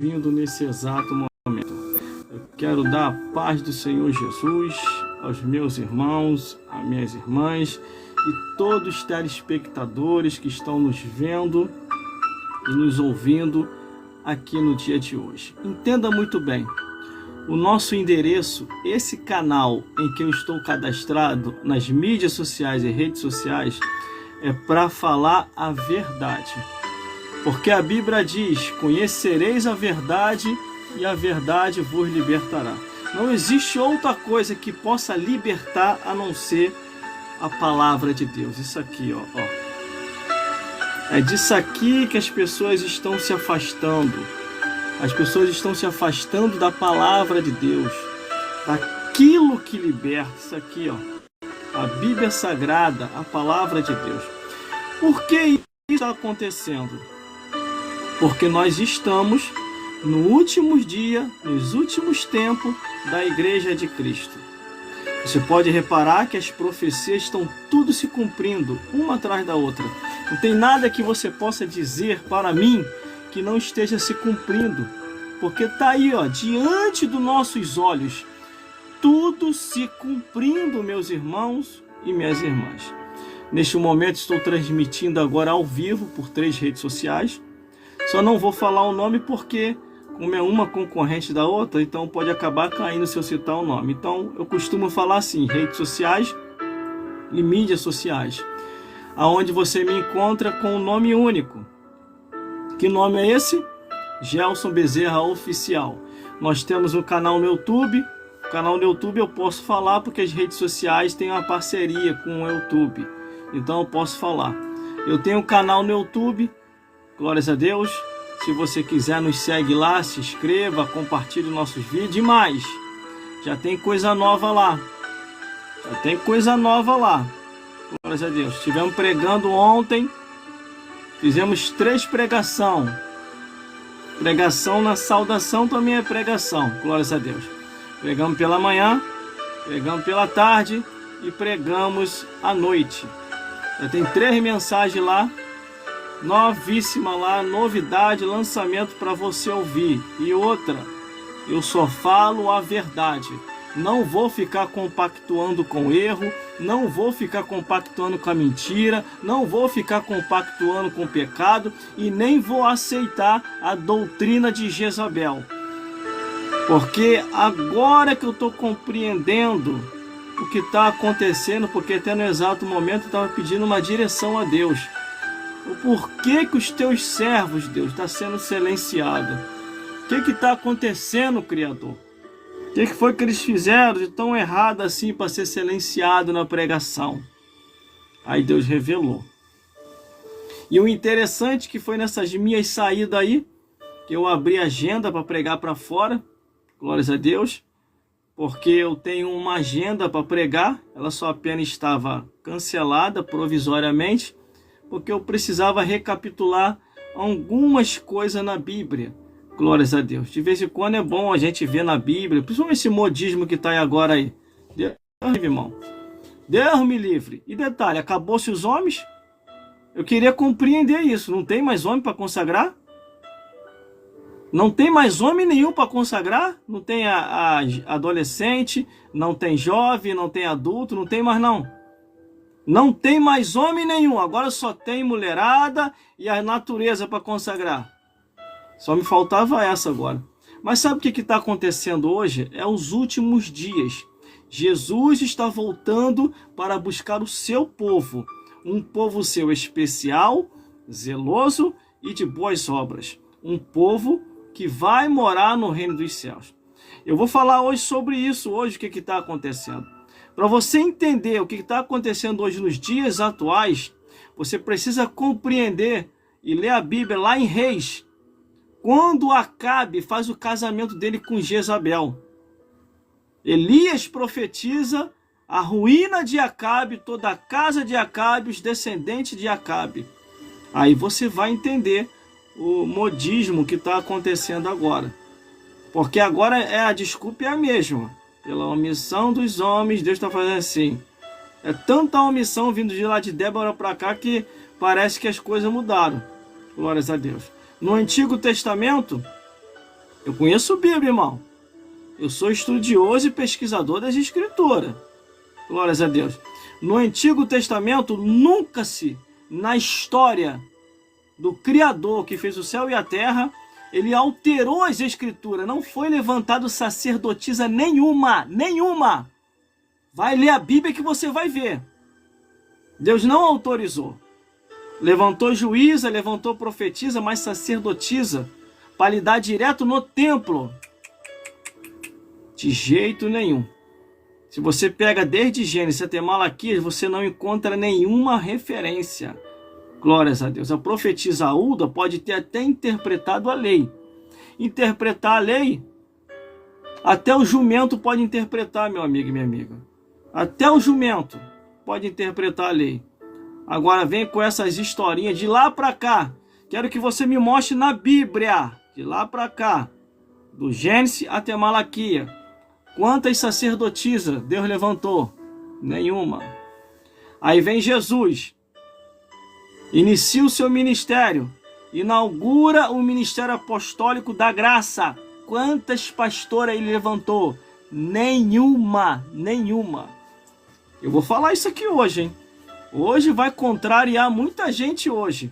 Vindo nesse exato momento. Eu quero dar a paz do Senhor Jesus aos meus irmãos, às minhas irmãs e todos os telespectadores que estão nos vendo e nos ouvindo aqui no dia de hoje. Entenda muito bem, o nosso endereço, esse canal em que eu estou cadastrado nas mídias sociais e redes sociais, é para falar a verdade. Porque a Bíblia diz: conhecereis a verdade e a verdade vos libertará. Não existe outra coisa que possa libertar a não ser a palavra de Deus. Isso aqui, ó. É disso aqui que as pessoas estão se afastando. As pessoas estão se afastando da palavra de Deus, daquilo que liberta. Isso aqui, ó. A Bíblia Sagrada, a palavra de Deus. Por que isso está acontecendo? Porque nós estamos no últimos dias, nos últimos tempos da Igreja de Cristo. Você pode reparar que as profecias estão tudo se cumprindo, uma atrás da outra. Não tem nada que você possa dizer para mim que não esteja se cumprindo. Porque está aí, ó, diante dos nossos olhos, tudo se cumprindo, meus irmãos e minhas irmãs. Neste momento estou transmitindo agora ao vivo por 3 redes sociais. Só não vou falar o nome porque, como é uma concorrente da outra, então pode acabar caindo se eu citar o nome. Então eu costumo falar assim: redes sociais e mídias sociais, aonde você me encontra com um nome único. Que nome é esse? Gelson Bezerra Oficial. Nós temos um canal no YouTube. O canal no YouTube eu posso falar porque as redes sociais têm uma parceria com o YouTube. Então eu posso falar. Eu tenho um canal no YouTube. Glórias a Deus. Se você quiser, nos segue lá, se inscreva, compartilhe nossos vídeos. E mais, já tem coisa nova lá. Já tem coisa nova lá. Glórias a Deus. Estivemos pregando ontem. Fizemos 3 pregações. Pregação na saudação também é pregação. Glórias a Deus. Pregamos pela manhã, pregamos pela tarde e pregamos à noite. Já tem 3 mensagens lá. Novíssima lá, novidade, lançamento para você ouvir. E outra, eu só falo a verdade. Não vou ficar compactuando com erro, não vou ficar compactuando com a mentira, não vou ficar compactuando com o pecado e nem vou aceitar a doutrina de Jezabel. Porque agora que eu estou compreendendo o que está acontecendo, porque até no exato momento eu estava pedindo uma direção a Deus. O porquê que os teus servos, Deus, está sendo silenciado? O que está acontecendo, Criador? O que foi que eles fizeram de tão errado assim para ser silenciado na pregação? Aí Deus revelou. E o interessante que foi nessas minhas saídas aí, que eu abri a agenda para pregar para fora, glórias a Deus, porque eu tenho uma agenda para pregar, ela só apenas estava cancelada provisoriamente, porque eu precisava recapitular algumas coisas na Bíblia. Glórias a Deus. De vez em quando é bom a gente ver na Bíblia, principalmente esse modismo que está aí agora aí. Deus me livre, irmão. Deus me livre. E detalhe, acabou-se os homens? Eu queria compreender isso. Não tem mais homem para consagrar? Não tem mais homem nenhum para consagrar? Não tem a adolescente, não tem jovem, não tem adulto, não tem mais não. Não tem mais homem nenhum, agora só tem mulherada e a natureza para consagrar. Só me faltava essa agora. Mas sabe o que está acontecendo hoje? É os últimos dias. Jesus está voltando para buscar o seu povo. Um povo seu especial, zeloso e de boas obras. Um povo que vai morar no reino dos céus. Eu vou falar hoje sobre isso, hoje o que está acontecendo. Para você entender o que está acontecendo hoje nos dias atuais, você precisa compreender e ler a Bíblia lá em Reis, quando Acabe faz o casamento dele com Jezabel. Elias profetiza a ruína de Acabe, toda a casa de Acabe, os descendentes de Acabe. Aí você vai entender o modismo que está acontecendo agora. Porque agora a desculpa é a mesma. Pela omissão dos homens, Deus está fazendo assim. É tanta omissão vindo de lá de Débora para cá que parece que as coisas mudaram. Glórias a Deus. No Antigo Testamento, Eu conheço Bíblia, irmão. Eu sou estudioso e pesquisador das Escrituras. Glórias a Deus. No Antigo Testamento, nunca na história do Criador que fez o céu e a terra, ele alterou as Escrituras. Não foi levantado sacerdotisa nenhuma. Vai ler a Bíblia que você vai ver. Deus não autorizou. Levantou juíza, levantou profetisa, mas sacerdotisa para lidar direto no templo. De jeito nenhum. Se você pega desde Gênesis até Malaquias, você não encontra nenhuma referência. Glórias a Deus. A profetisa Hulda pode ter até interpretado a lei. Interpretar a lei, até o jumento pode interpretar, meu amigo e minha amiga. Até o jumento pode interpretar a lei. Agora vem com essas historinhas de lá para cá. Quero que você me mostre na Bíblia, de lá para cá, do Gênesis até Malaquias. Quantas sacerdotisas Deus levantou? Nenhuma. Aí vem Jesus, inicia o seu ministério, inaugura o ministério apostólico da graça. Quantas pastoras ele levantou? Nenhuma. Eu vou falar isso aqui hoje, hein? Hoje vai contrariar muita gente hoje.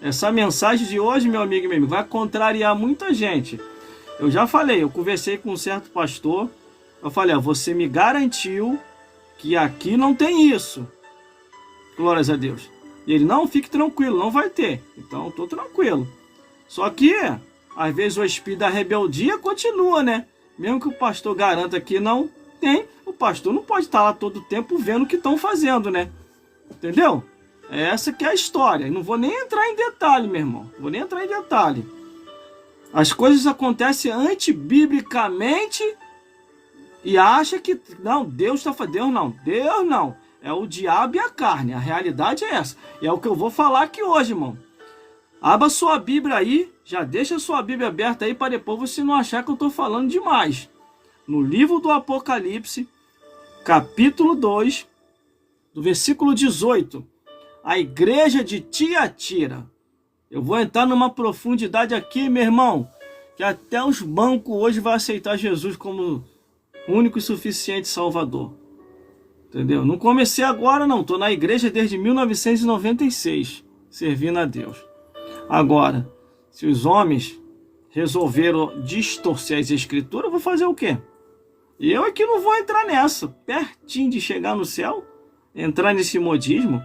Essa mensagem de hoje, meu amigo e meu amigo, vai contrariar muita gente. Eu já falei, eu conversei com um certo pastor. Eu falei, você me garantiu que aqui não tem isso. Glórias a Deus. E ele, não, fique tranquilo, não vai ter. Então, eu tô tranquilo. Só que, às vezes, o espírito da rebeldia continua, né? Mesmo que o pastor garanta que não tem, o pastor não pode estar lá todo o tempo vendo o que estão fazendo, né? Entendeu? Essa que é a história. Não vou nem entrar em detalhe, meu irmão. Vou nem entrar em detalhe. As coisas acontecem antibiblicamente e acha que, não, Deus está fazendo. Deus não. É o diabo e a carne. A realidade é essa. E é o que eu vou falar aqui hoje, irmão. Abra sua Bíblia aí. Já deixa a sua Bíblia aberta aí para depois você não achar que eu estou falando demais. No livro do Apocalipse, capítulo 2, do versículo 18. A igreja de Tiatira. Eu vou entrar numa profundidade aqui, meu irmão, que até os bancos hoje vão aceitar Jesus como único e suficiente Salvador. Entendeu? Não comecei agora, não. Estou na igreja desde 1996, servindo a Deus. Agora, se os homens resolveram distorcer as escrituras, eu vou fazer o quê? Eu aqui não vou entrar nessa. Pertinho de chegar no céu, entrar nesse modismo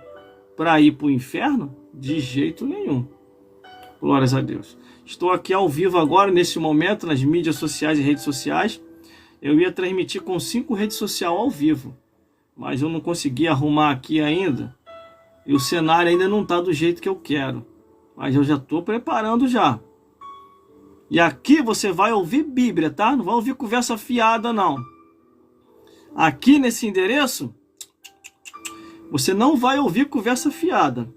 para ir para o inferno? De jeito nenhum. Glórias a Deus. Estou aqui ao vivo agora, nesse momento, nas mídias sociais e redes sociais. Eu ia transmitir com 5 redes sociais ao vivo, mas eu não consegui arrumar aqui ainda. E o cenário ainda não está do jeito que eu quero. Mas eu já estou preparando já. E aqui você vai ouvir Bíblia, tá? Não vai ouvir conversa fiada, não. Aqui nesse endereço, você não vai ouvir conversa fiada.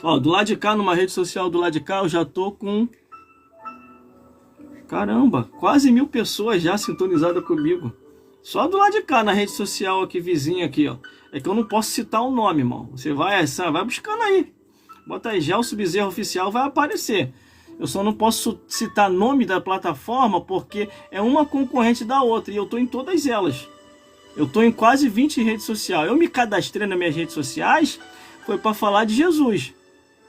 Ó, do lado de cá, numa rede social do lado de cá, eu já tô com... Caramba, quase 1000 pessoas já sintonizadas comigo. Só do lado de cá, na rede social aqui, vizinha aqui, ó. É que eu não posso citar o nome, irmão. Você vai buscando aí. Bota aí, Gelson Bezerra Oficial, vai aparecer. Eu só não posso citar nome da plataforma porque é uma concorrente da outra. E eu tô em todas elas. Eu tô em quase 20 redes sociais. Eu me cadastrei nas minhas redes sociais, foi para falar de Jesus.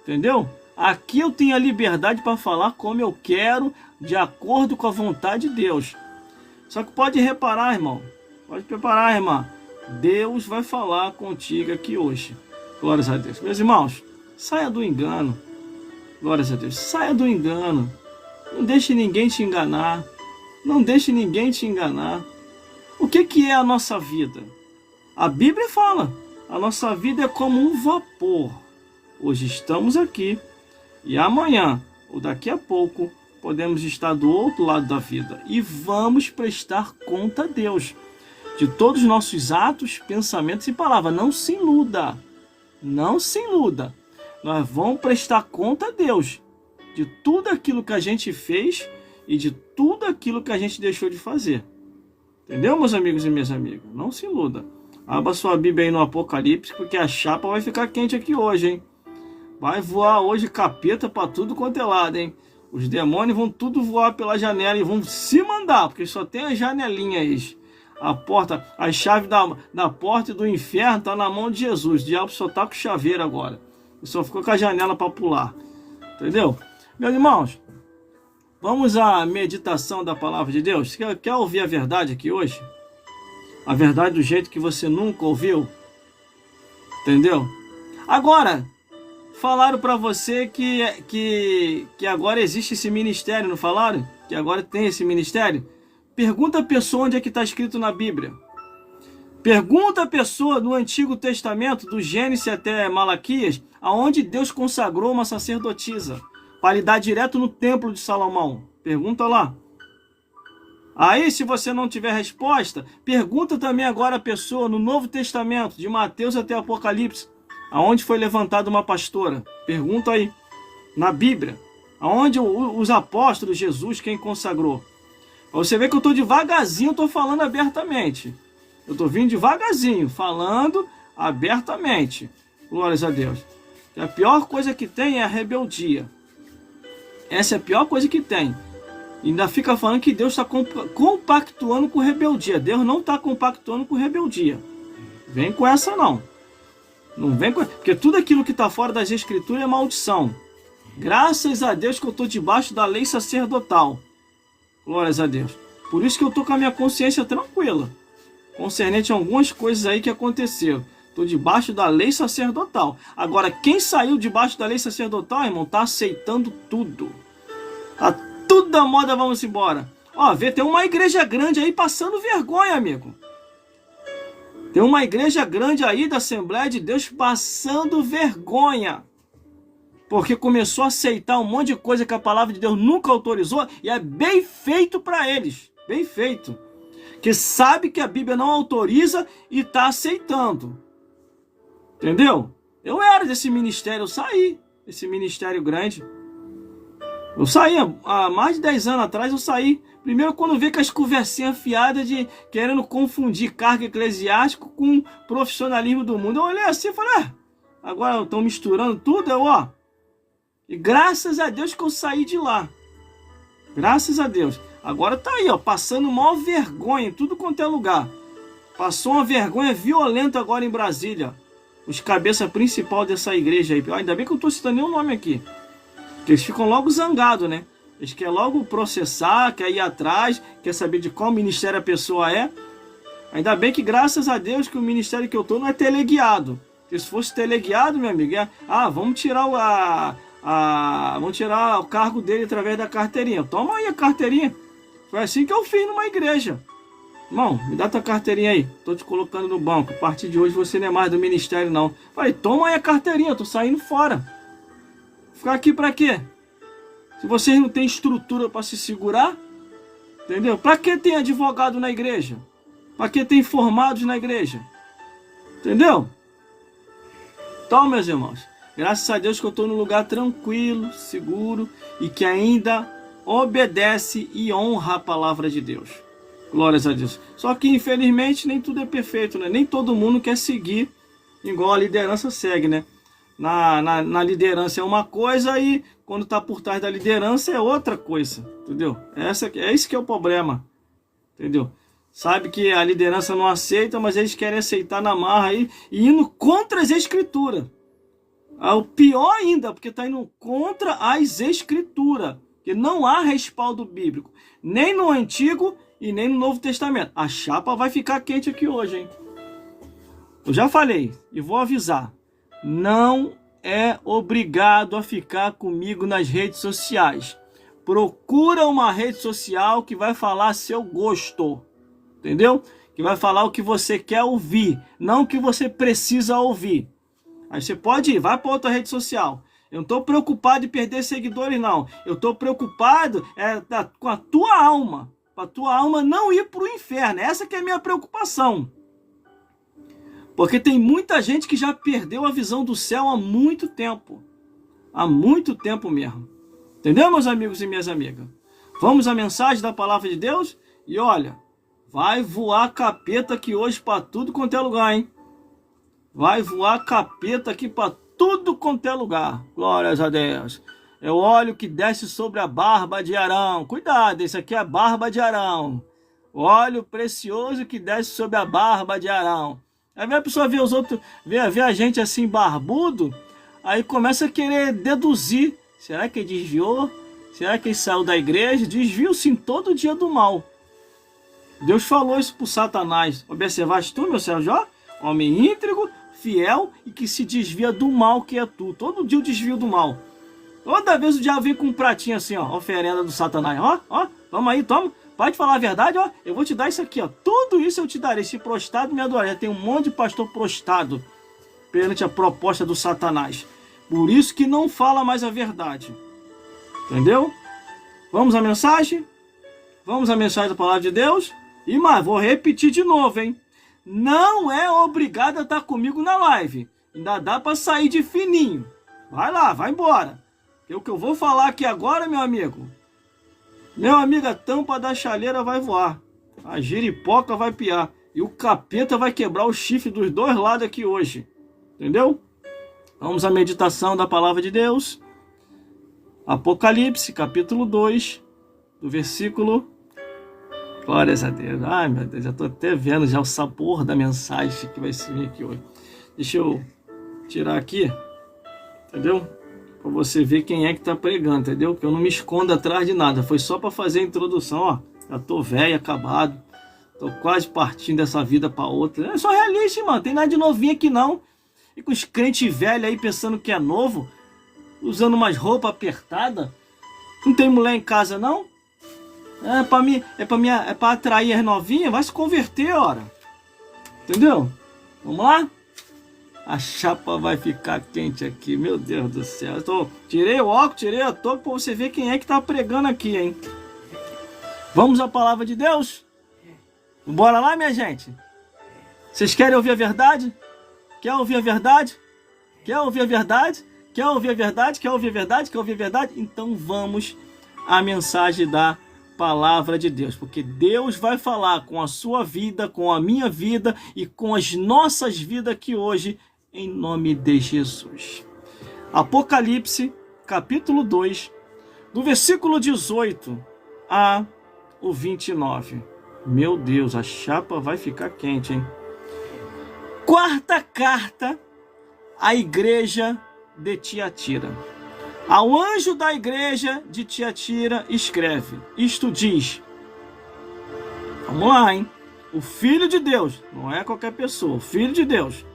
Entendeu? Aqui eu tenho a liberdade para falar como eu quero, de acordo com a vontade de Deus. Só que pode reparar, irmão. Pode preparar, irmã. Deus vai falar contigo aqui hoje. Glórias a Deus. Meus irmãos, saia do engano. Glórias a Deus. Saia do engano. Não deixe ninguém te enganar. Não deixe ninguém te enganar. O que é a nossa vida? A Bíblia fala. A nossa vida é como um vapor. Hoje estamos aqui e amanhã, ou daqui a pouco, podemos estar do outro lado da vida. E vamos prestar conta a Deus de todos os nossos atos, pensamentos e palavras. Não se iluda. Não se iluda. Nós vamos prestar conta a Deus de tudo aquilo que a gente fez e de tudo aquilo que a gente deixou de fazer. Entendeu, meus amigos e minhas amigas? Não se iluda. Abra sua Bíblia aí no Apocalipse, porque a chapa vai ficar quente aqui hoje, hein? Vai voar hoje capeta para tudo quanto é lado, hein? Os demônios vão tudo voar pela janela e vão se mandar, porque só tem as janelinhas. A porta, a chave da porta do inferno está na mão de Jesus. O diabo só está com o chaveiro agora. Ele só ficou com a janela para pular. Entendeu? Meus irmãos, vamos à meditação da palavra de Deus. Quer ouvir a verdade aqui hoje? A verdade do jeito que você nunca ouviu? Entendeu? Agora, falaram para você que agora existe esse ministério, não falaram? Que agora tem esse ministério? Pergunta a pessoa onde é que está escrito na Bíblia. Pergunta a pessoa no Antigo Testamento, do Gênesis até Malaquias, aonde Deus consagrou uma sacerdotisa para lhe dar direto no templo de Salomão. Pergunta lá. Aí, se você não tiver resposta, pergunta também agora a pessoa no Novo Testamento, de Mateus até Apocalipse, aonde foi levantada uma pastora. Pergunta aí. Na Bíblia, aonde os apóstolos, Jesus, quem consagrou. Você vê que eu estou devagarzinho, estou falando abertamente. Eu estou vindo devagarzinho, falando abertamente. Glórias a Deus. E a pior coisa que tem é a rebeldia. Essa é a pior coisa que tem. E ainda fica falando que Deus está compactuando com rebeldia. Deus não está compactuando com rebeldia. Vem com essa não. Não vem com... Porque tudo aquilo que está fora das escrituras é maldição. Graças a Deus que eu estou debaixo da lei sacerdotal. Glórias a Deus. Por isso que eu estou com a minha consciência tranquila. Concernente a algumas coisas aí que aconteceram. Estou debaixo da lei sacerdotal. Agora, quem saiu debaixo da lei sacerdotal, irmão, está aceitando tudo. Tá tudo da moda, vamos embora. Ó, vê, tem uma igreja grande aí passando vergonha, amigo. Tem uma igreja grande aí da Assembleia de Deus passando vergonha. Porque começou a aceitar um monte de coisa que a palavra de Deus nunca autorizou. E é bem feito para eles. Bem feito. Que sabe que a Bíblia não autoriza e está aceitando. Entendeu? Eu era desse ministério, eu saí desse ministério grande. Eu saí, há mais de 10 anos atrás eu saí. Primeiro quando vi com as conversinhas fiadas de querendo confundir cargo eclesiástico com profissionalismo do mundo. Eu olhei assim e falei, agora estão misturando tudo, E graças a Deus que eu saí de lá. Graças a Deus. Agora tá aí, passando maior vergonha em tudo quanto é lugar. Passou uma vergonha violenta agora em Brasília. Os cabeça principal dessa igreja aí. Ainda bem que eu tô citando nenhum nome aqui. Porque eles ficam logo zangados, né? Eles querem logo processar, querem ir atrás, quer saber de qual ministério a pessoa é. Ainda bem que graças a Deus que o ministério que eu tô não é teleguiado. Porque se fosse teleguiado, meu amigo, vamos tirar vamos tirar o cargo dele através da carteirinha. Toma aí a carteirinha. Foi assim que eu fiz numa igreja. Irmão, me dá tua carteirinha aí. Tô te colocando no banco. A partir de hoje você não é mais do ministério, não. Falei, toma aí a carteirinha. Tô saindo fora. Ficar aqui pra quê? Se vocês não têm estrutura para se segurar, entendeu? Pra que tem advogado na igreja? Pra que tem formados na igreja? Entendeu? Então, meus irmãos, graças a Deus que eu estou num lugar tranquilo, seguro e que ainda obedece e honra a palavra de Deus. Glórias a Deus. Só que, infelizmente, nem tudo é perfeito, né? Nem todo mundo quer seguir igual a liderança segue, né? Na liderança é uma coisa e quando está por trás da liderança é outra coisa, entendeu? Esse que é o problema, entendeu? Sabe que a liderança não aceita, mas eles querem aceitar na marra aí e indo contra as escrituras. O pior ainda, porque está indo contra as escrituras, que não há respaldo bíblico, nem no Antigo e nem no Novo Testamento. A chapa vai ficar quente aqui hoje, hein? Eu já falei e vou avisar. Não é obrigado a ficar comigo nas redes sociais. Procura uma rede social que vai falar seu gosto. Entendeu? Que vai falar o que você quer ouvir, não o que você precisa ouvir. Aí você pode ir, vai para outra rede social. Eu não estou preocupado em perder seguidores, não. Eu estou preocupado com a tua alma. Para a tua alma não ir para o inferno. Essa que é a minha preocupação. Porque tem muita gente que já perdeu a visão do céu há muito tempo. Há muito tempo mesmo. Entendeu, meus amigos e minhas amigas? Vamos à mensagem da palavra de Deus? E olha, vai voar capeta aqui hoje para tudo quanto é lugar, hein? Vai voar capeta aqui para tudo quanto é lugar. Glórias a Deus. É o óleo que desce sobre a barba de Arão. Cuidado, esse aqui é a barba de Arão. O óleo precioso que desce sobre a barba de Arão. Aí vem a pessoa ver os outros, vê a gente assim barbudo, aí começa a querer deduzir. Será que ele desviou? Será que ele saiu da igreja? Desviou-se em todo dia do mal. Deus falou isso para Satanás. Observaste tu, meu servo Jó? Homem íntegro, fiel e que se desvia do mal que é tu. Todo dia eu desvio do mal. Toda vez o diabo vem com um pratinho assim, ó, oferenda do Satanás. Ó, toma aí, toma. Pode falar a verdade, ó. Eu vou te dar isso aqui, ó. Tudo isso eu te darei. Se prostrado me adorar. Já tem um monte de pastor prostrado perante a proposta do Satanás. Por isso que não fala mais a verdade. Entendeu? Vamos à mensagem? Vamos à mensagem da palavra de Deus? E mas vou repetir de novo, hein? Não é obrigado a estar comigo na live. Ainda dá para sair de fininho. Vai lá, vai embora. Porque o que eu vou falar aqui agora, meu amigo, a tampa da chaleira vai voar. A giripoca vai piar. E o capeta vai quebrar o chifre dos dois lados aqui hoje. Entendeu? Vamos à meditação da palavra de Deus. Apocalipse, capítulo 2, do versículo... Glórias a Deus. Ai, meu Deus, já estou até vendo já o sabor da mensagem que vai ser aqui hoje. Deixa eu tirar aqui, entendeu? Para você ver quem é que está pregando, entendeu? Que eu não me escondo atrás de nada. Foi só para fazer a introdução, ó. Já tô velho, acabado. Tô quase partindo dessa vida para outra. É só realista, mano. Tem nada de novinho aqui, não. E com os crentes velhos aí pensando que é novo, usando umas roupas apertadas. Não tem mulher em casa, não? É para atrair as novinhas? Vai se converter, ora. Entendeu? Vamos lá? A chapa vai ficar quente aqui, meu Deus do céu. Tirei o óculos, tirei a touca para você ver quem é que tá pregando aqui, hein? Vamos à palavra de Deus? Bora lá, minha gente? Vocês querem ouvir a verdade? Quer ouvir a verdade? Quer ouvir a verdade? Quer ouvir a verdade? Quer ouvir a verdade? Quer ouvir a verdade? Então vamos à mensagem da palavra de Deus, porque Deus vai falar com a sua vida, com a minha vida e com as nossas vidas aqui hoje, em nome de Jesus. Apocalipse, capítulo 2, do versículo 18 a o 29. Meu Deus, a chapa vai ficar quente, hein? Quarta carta à igreja de Tiatira. Ao anjo da igreja de Tiatira escreve, isto diz, vamos lá, hein? O Filho de Deus, não é qualquer pessoa, o Filho de Deus,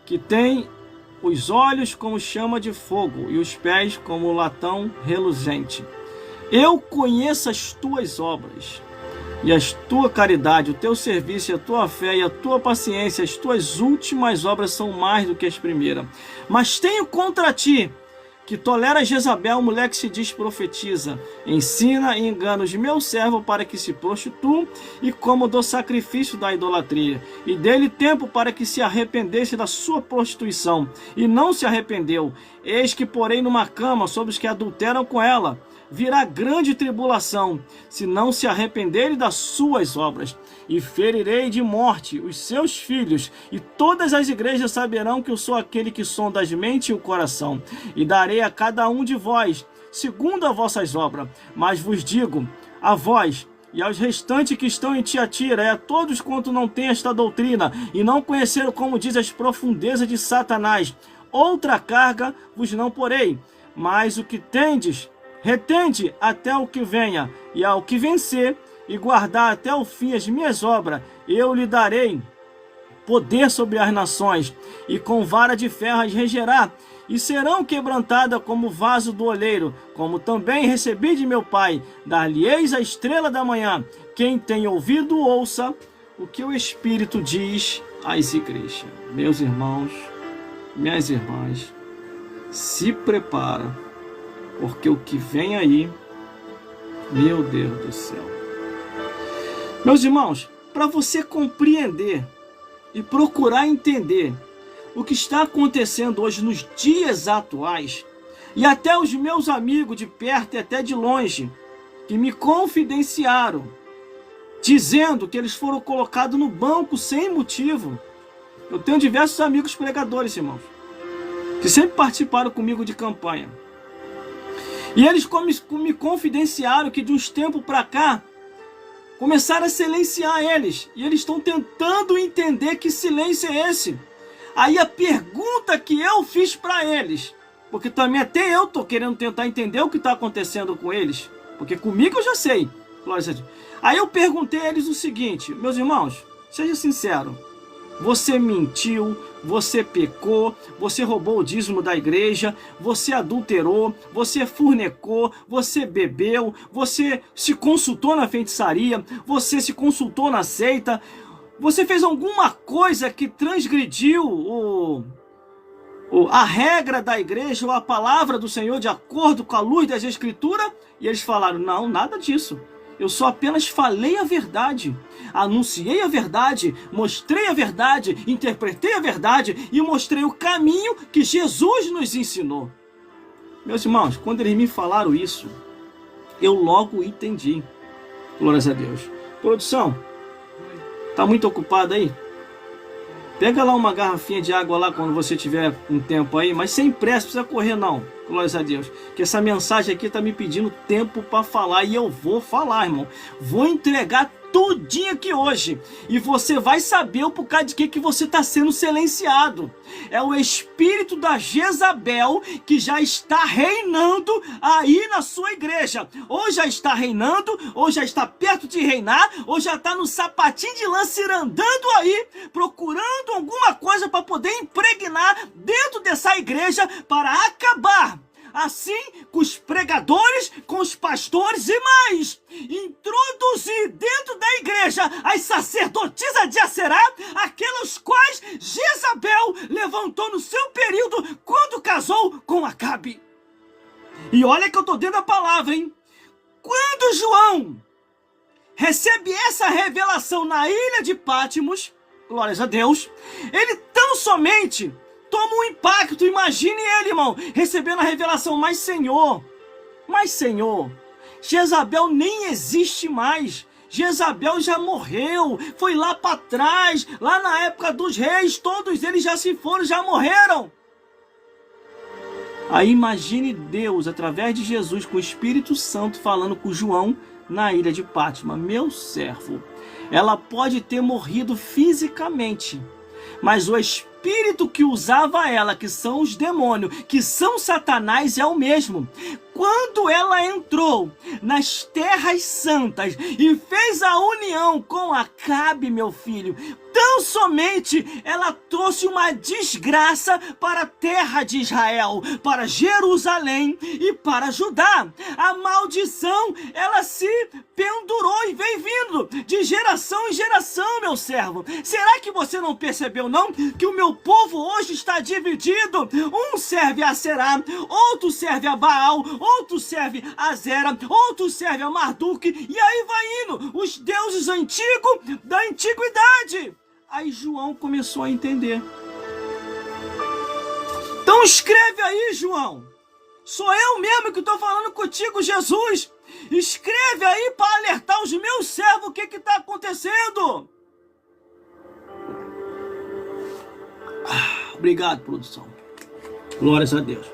que tem os olhos como chama de fogo e os pés como latão reluzente. Eu conheço as tuas obras e a tua caridade, o teu serviço, a tua fé e a tua paciência. As tuas últimas obras são mais do que as primeiras. Mas tenho contra ti que tolera Jezabel, mulher que se diz profetiza, ensina e engana os meus servos para que se prostituam e como do sacrifício da idolatria, e dê-lhe tempo para que se arrependesse da sua prostituição, e não se arrependeu. Eis que porém numa cama sobre os que adulteram com ela, virá grande tribulação, se não se arrependerem das suas obras. E ferirei de morte os seus filhos, e todas as igrejas saberão que eu sou aquele que sonda as mentes e o coração, e darei a cada um de vós, segundo as vossas obras. Mas vos digo, a vós e aos restantes que estão em Tiatira, e a todos quanto não têm esta doutrina, e não conheceram, como diz, as profundezas de Satanás, outra carga vos não porei, mas o que tendes, retende até o que venha, e ao que vencer, e guardar até o fim as minhas obras, eu lhe darei poder sobre as nações, e com vara de ferro as regerá, e serão quebrantadas como vaso do oleiro, como também recebi de meu Pai, dar-lhe-eis a estrela da manhã. Quem tem ouvido, ouça o que o Espírito diz às igrejas. Meus irmãos, minhas irmãs, se prepara, porque o que vem aí, meu Deus do céu. Meus irmãos, para você compreender e procurar entender o que está acontecendo hoje nos dias atuais, e até os meus amigos de perto e até de longe, que me confidenciaram, dizendo que eles foram colocados no banco sem motivo. Eu tenho diversos amigos pregadores, irmãos, que sempre participaram comigo de campanha. E eles me confidenciaram que de uns tempos para cá, começaram a silenciar eles. E eles estão tentando entender que silêncio é esse. Aí a pergunta que eu fiz para eles, porque também até eu estou querendo tentar entender o que está acontecendo com eles, porque comigo eu já sei. Aí eu perguntei a eles o seguinte: meus irmãos, seja sincero, você mentiu, você pecou, você roubou o dízimo da igreja, você adulterou, você fornecou, você bebeu, você se consultou na feitiçaria, você se consultou na seita, você fez alguma coisa que transgrediu a regra da igreja ou a palavra do Senhor de acordo com a luz das Escrituras? E eles falaram: não, nada disso. Eu só apenas falei a verdade, anunciei a verdade, mostrei a verdade, interpretei a verdade e mostrei o caminho que Jesus nos ensinou. Meus irmãos, quando eles me falaram isso, eu logo entendi. Glórias a Deus. Produção, tá muito ocupado aí? Pega lá uma garrafinha de água lá quando você tiver um tempo aí, mas sem pressa, não precisa correr não. Glórias a Deus. Que essa mensagem aqui tá me pedindo tempo para falar e eu vou falar, irmão. Vou entregar tudinho aqui hoje. E você vai saber o porquê de que você está sendo silenciado. É o espírito da Jezabel que já está reinando aí na sua igreja. Ou já está reinando, ou já está perto de reinar, ou já está no sapatinho de lã cirandando aí, procurando alguma coisa para poder impregnar dentro dessa igreja para acabar assim com os pregadores, com os pastores e mais, introduzir dentro da igreja as sacerdotisas de Aserá, aquelas quais Jezabel levantou no seu período quando casou com Acabe. E olha que eu estou dentro da palavra, hein? Quando João recebe essa revelação na ilha de Patmos, glórias a Deus, ele tão somente toma um impacto. Imagine ele, irmão, recebendo a revelação: mas Senhor, Jezabel nem existe mais. Jezabel já morreu, foi lá para trás, lá na época dos reis, todos eles já se foram, já morreram. Aí imagine Deus, através de Jesus, com o Espírito Santo, falando com João na ilha de Patmos: meu servo, ela pode ter morrido fisicamente, mas o espírito que usava ela, que são os demônios, que são Satanás, é o mesmo. Quando ela entrou nas terras santas e fez a união com Acabe, meu filho, tão somente ela trouxe uma desgraça para a terra de Israel, para Jerusalém e para Judá. A maldição, ela se pendurou e vem vindo de geração em geração, meu servo. Será que você não percebeu não que o meu povo hoje está dividido? Um serve a Aserá, outro serve a Baal, outro serve a Zera, outro serve a Marduk, e aí vai indo os deuses antigos da antiguidade. Aí João começou a entender. Então escreve aí, João. Sou eu mesmo que estou falando contigo, Jesus. Escreve aí para alertar os meus servos o que está acontecendo. Obrigado, produção. Glórias a Deus.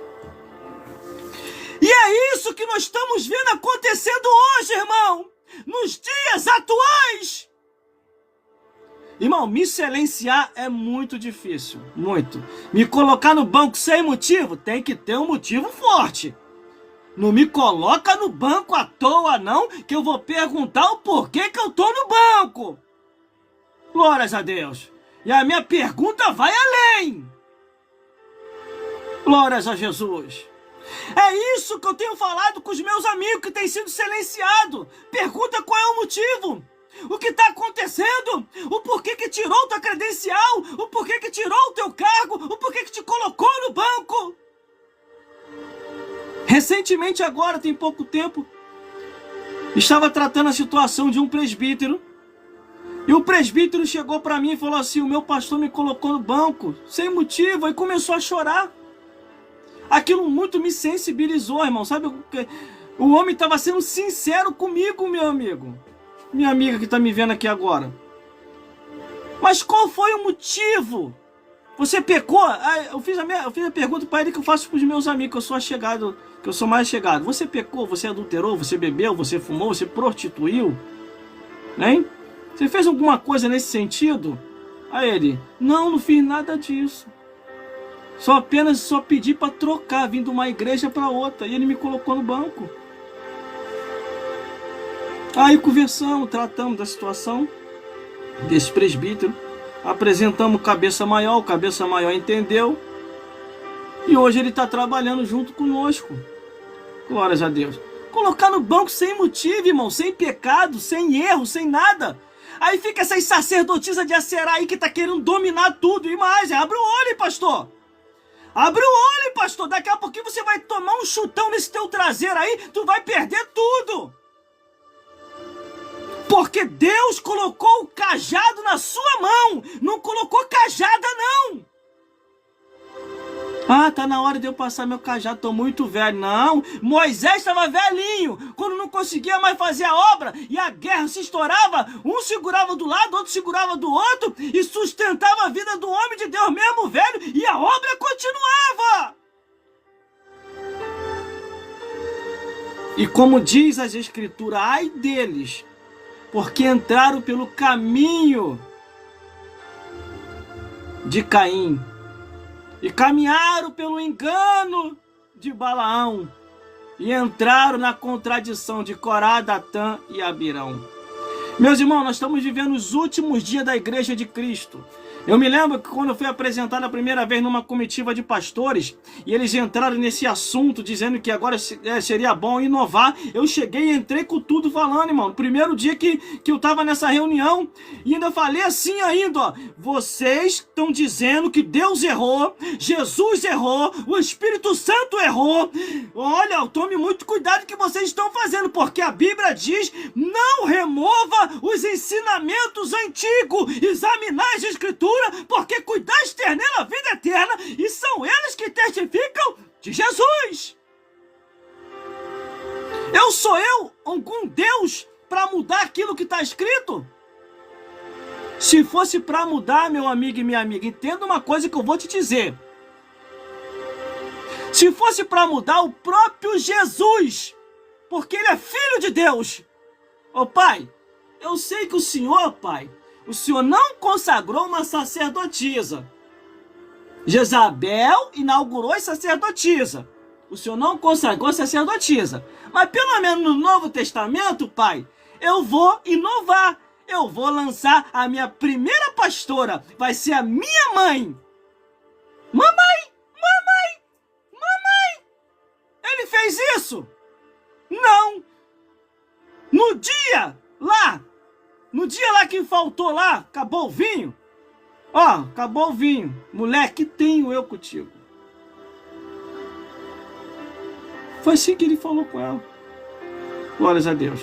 E é isso que nós estamos vendo acontecendo hoje, irmão. Nos dias atuais. Irmão, me silenciar é muito difícil, muito. Me colocar no banco sem motivo, tem que ter um motivo forte. Não me coloca no banco à toa não, que eu vou perguntar o porquê que eu tô no banco. Glórias a Deus. E a minha pergunta vai além. Glórias a Jesus. É isso que eu tenho falado com os meus amigos que têm sido silenciados. Pergunta qual é o motivo. O que está acontecendo? O porquê que tirou tua credencial? O porquê que tirou o teu cargo? O porquê que te colocou no banco? Recentemente agora, tem pouco tempo, estava tratando a situação de um presbítero. E o presbítero chegou para mim e falou assim: o meu pastor me colocou no banco, sem motivo, e começou a chorar. Aquilo muito me sensibilizou, irmão, sabe? O homem estava sendo sincero comigo, meu amigo. Minha amiga que está me vendo aqui agora. Mas qual foi o motivo? Você pecou? Eu fiz a pergunta para ele que eu faço para os meus amigos, que eu sou achegado que eu sou mais chegado. Você pecou, você adulterou, você bebeu, você fumou, você prostituiu? Hein? Você fez alguma coisa nesse sentido? Aí ele, não fiz nada disso. Só pedi para trocar, vindo de uma igreja para outra. E ele me colocou no banco. Aí conversamos, tratamos da situação desse presbítero. Apresentamos o cabeça maior entendeu. E hoje ele está trabalhando junto conosco. Glórias a Deus. Colocar no banco sem motivo, irmão, sem pecado, sem erro, sem nada. Aí fica essas sacerdotisas de Acerá aí que tá querendo dominar tudo e mais. Abre o olho, pastor. Abre o olho, pastor. Daqui a pouquinho você vai tomar um chutão nesse teu traseiro aí, tu vai perder tudo. Porque Deus colocou o cajado na sua mão, não colocou cajada, não. Ah, tá na hora de eu passar meu cajado, tô muito velho. Não, Moisés estava velhinho, quando não conseguia mais fazer a obra e a guerra se estourava, um segurava do lado, outro segurava do outro e sustentava a vida do homem de Deus mesmo velho e a obra continuava. E como diz as escrituras, ai deles, porque entraram pelo caminho de Caim e caminharam pelo engano de Balaão e entraram na contradição de Corá, Datã e Abirão. Meus irmãos, nós estamos vivendo os últimos dias da Igreja de Cristo. Eu me lembro que quando eu fui apresentado a primeira vez numa comitiva de pastores, e eles entraram nesse assunto, dizendo que agora seria bom inovar, eu cheguei e entrei com tudo falando, irmão. No primeiro dia que eu estava nessa reunião, e ainda falei assim ainda, ó, vocês estão dizendo que Deus errou, Jesus errou, o Espírito Santo errou. Olha, tome muito cuidado que vocês estão fazendo, porque a Bíblia diz, não remova os ensinamentos antigos, examinar as Escrituras, porque cuidaste ter nela a vida eterna, e são eles que testificam de Jesus. Sou eu algum Deus para mudar aquilo que está escrito? Se fosse para mudar, meu amigo e minha amiga, entenda uma coisa que eu vou te dizer. Se fosse para mudar o próprio Jesus, porque ele é filho de Deus. Ô pai, eu sei que o Senhor, pai, o Senhor não consagrou uma sacerdotisa. Jezabel inaugurou a sacerdotisa. O Senhor não consagrou a sacerdotisa. Mas pelo menos no Novo Testamento, pai, eu vou inovar. Eu vou lançar a minha primeira pastora. Vai ser a minha mãe. Mamãe! Mamãe! Mamãe! Ele fez isso? Não. No dia lá que faltou lá, acabou o vinho. Ó, acabou o vinho. Mulher, que tenho eu contigo? Foi assim que ele falou com ela. Glórias a Deus.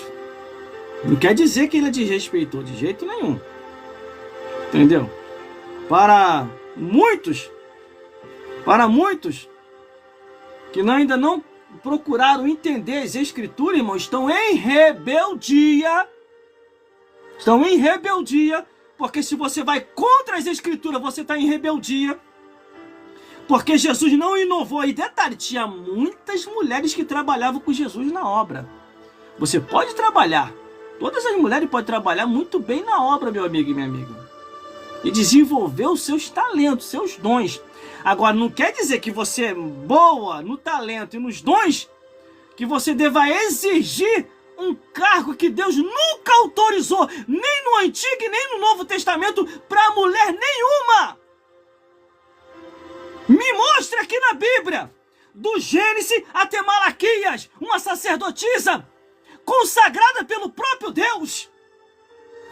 Não quer dizer que ele a desrespeitou de jeito nenhum. Entendeu? Para muitos que ainda não procuraram entender as Escrituras, irmão, estão em rebeldia. Estão em rebeldia, porque se você vai contra as Escrituras, você está em rebeldia. Porque Jesus não inovou. E detalhe, tinha muitas mulheres que trabalhavam com Jesus na obra. Você pode trabalhar. Todas as mulheres podem trabalhar muito bem na obra, meu amigo e minha amiga. E desenvolver os seus talentos, seus dons. Agora, não quer dizer que você é boa no talento e nos dons, que você deva exigir um cargo que Deus nunca autorizou, nem no Antigo e nem no Novo Testamento, para mulher nenhuma. Me mostre aqui na Bíblia, do Gênesis até Malaquias, uma sacerdotisa consagrada pelo próprio Deus,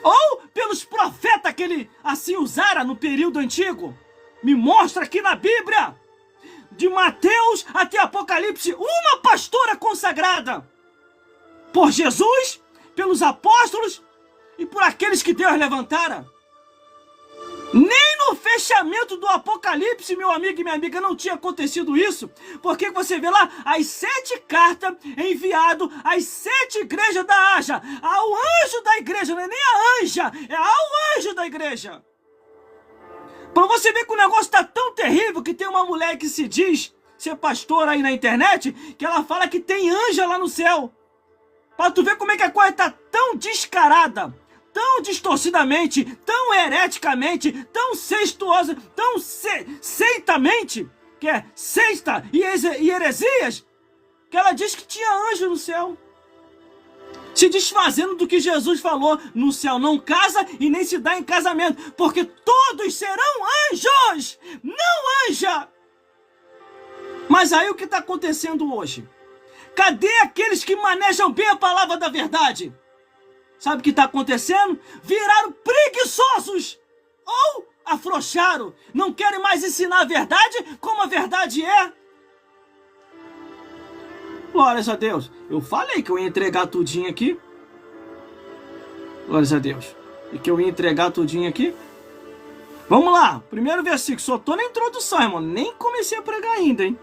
ou pelos profetas que ele assim usara no período antigo. Me mostra aqui na Bíblia, de Mateus até Apocalipse, uma pastora consagrada por Jesus, pelos apóstolos e por aqueles que Deus levantara. Nem no fechamento do Apocalipse, meu amigo e minha amiga, não tinha acontecido isso. Porque você vê lá as 7 cartas enviadas às 7 igrejas da Ásia, ao anjo da igreja, não é nem a anja, é ao anjo da igreja. Para você ver que o negócio está tão terrível que tem uma mulher que se diz ser pastor aí na internet, que ela fala que tem anjo lá no céu. Pra tu ver como é que a coisa tá tão descarada, tão distorcidamente, tão hereticamente, tão sextuosa, tão seitamente, que é sexta e heresias, que ela diz que tinha anjo no céu. Se desfazendo do que Jesus falou, no céu não casa e nem se dá em casamento, porque todos serão anjos, não anja. Mas aí o que está acontecendo hoje? Cadê aqueles que manejam bem a palavra da verdade? Sabe o que está acontecendo? Viraram preguiçosos ou afrouxaram, não querem mais ensinar a verdade como a verdade é. Glórias a Deus. Eu falei que eu ia entregar tudinho aqui. Glórias a Deus. E que eu ia entregar tudinho aqui. Vamos lá. Primeiro versículo. Só tô na introdução, irmão. Nem comecei a pregar ainda, hein?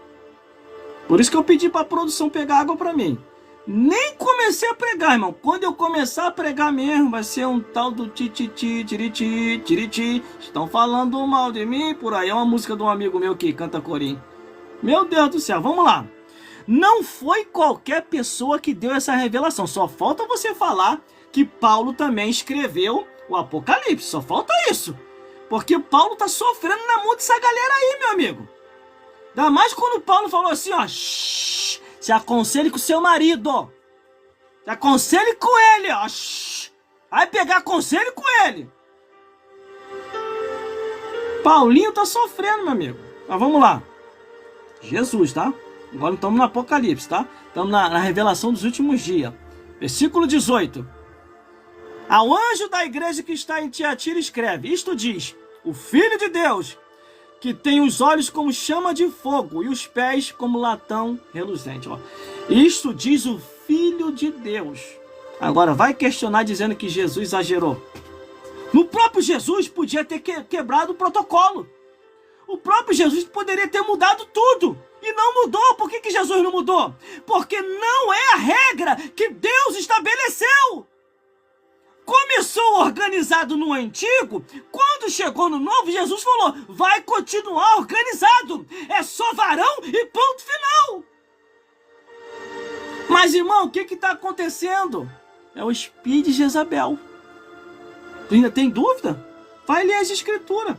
Por isso que eu pedi para a produção pegar água para mim. Nem comecei a pregar, irmão. Quando eu começar a pregar mesmo, vai ser um tal do tititi, tiriti, tiriti. Estão falando mal de mim por aí. É uma música de um amigo meu que canta corinho. Meu Deus do céu. Vamos lá. Não foi qualquer pessoa que deu essa revelação. Só falta você falar que Paulo também escreveu o Apocalipse. Só falta isso. Porque Paulo está sofrendo na mão dessa galera aí, meu amigo. Ainda mais quando Paulo falou assim, ó. Shh, se aconselhe com seu marido. Se aconselhe com ele, ó. Shh, vai pegar conselho com ele. Paulinho está sofrendo, meu amigo. Mas vamos lá. Jesus, tá? Agora não estamos no Apocalipse, tá? Estamos na revelação dos últimos dias. Versículo 18. Ao anjo da igreja que está em Tiatira escreve. Isto diz, o Filho de Deus, que tem os olhos como chama de fogo e os pés como latão reluzente. Ó. Isto diz o Filho de Deus. Agora vai questionar dizendo que Jesus exagerou. No próprio Jesus podia ter quebrado o protocolo. O próprio Jesus poderia ter mudado tudo. E não mudou. Por que Jesus não mudou? Porque não é a regra que Deus estabeleceu. Começou organizado no antigo, quando chegou no novo, Jesus falou, vai continuar organizado. É só varão e ponto final. Mas, irmão, o que está acontecendo? É o espírito de Jezabel. Tu ainda tem dúvida? Vai ler as escrituras.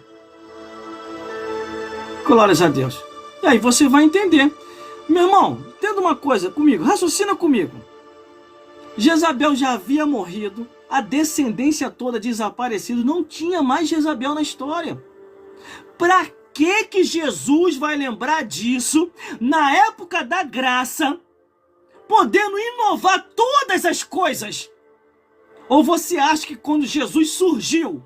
Glórias a Deus. E aí você vai entender. Meu irmão, entenda uma coisa comigo, raciocina comigo. Jezabel já havia morrido, a descendência toda desaparecido, não tinha mais Jezabel na história. Para que Jesus vai lembrar disso na época da graça, podendo inovar todas as coisas? Ou você acha que quando Jesus surgiu,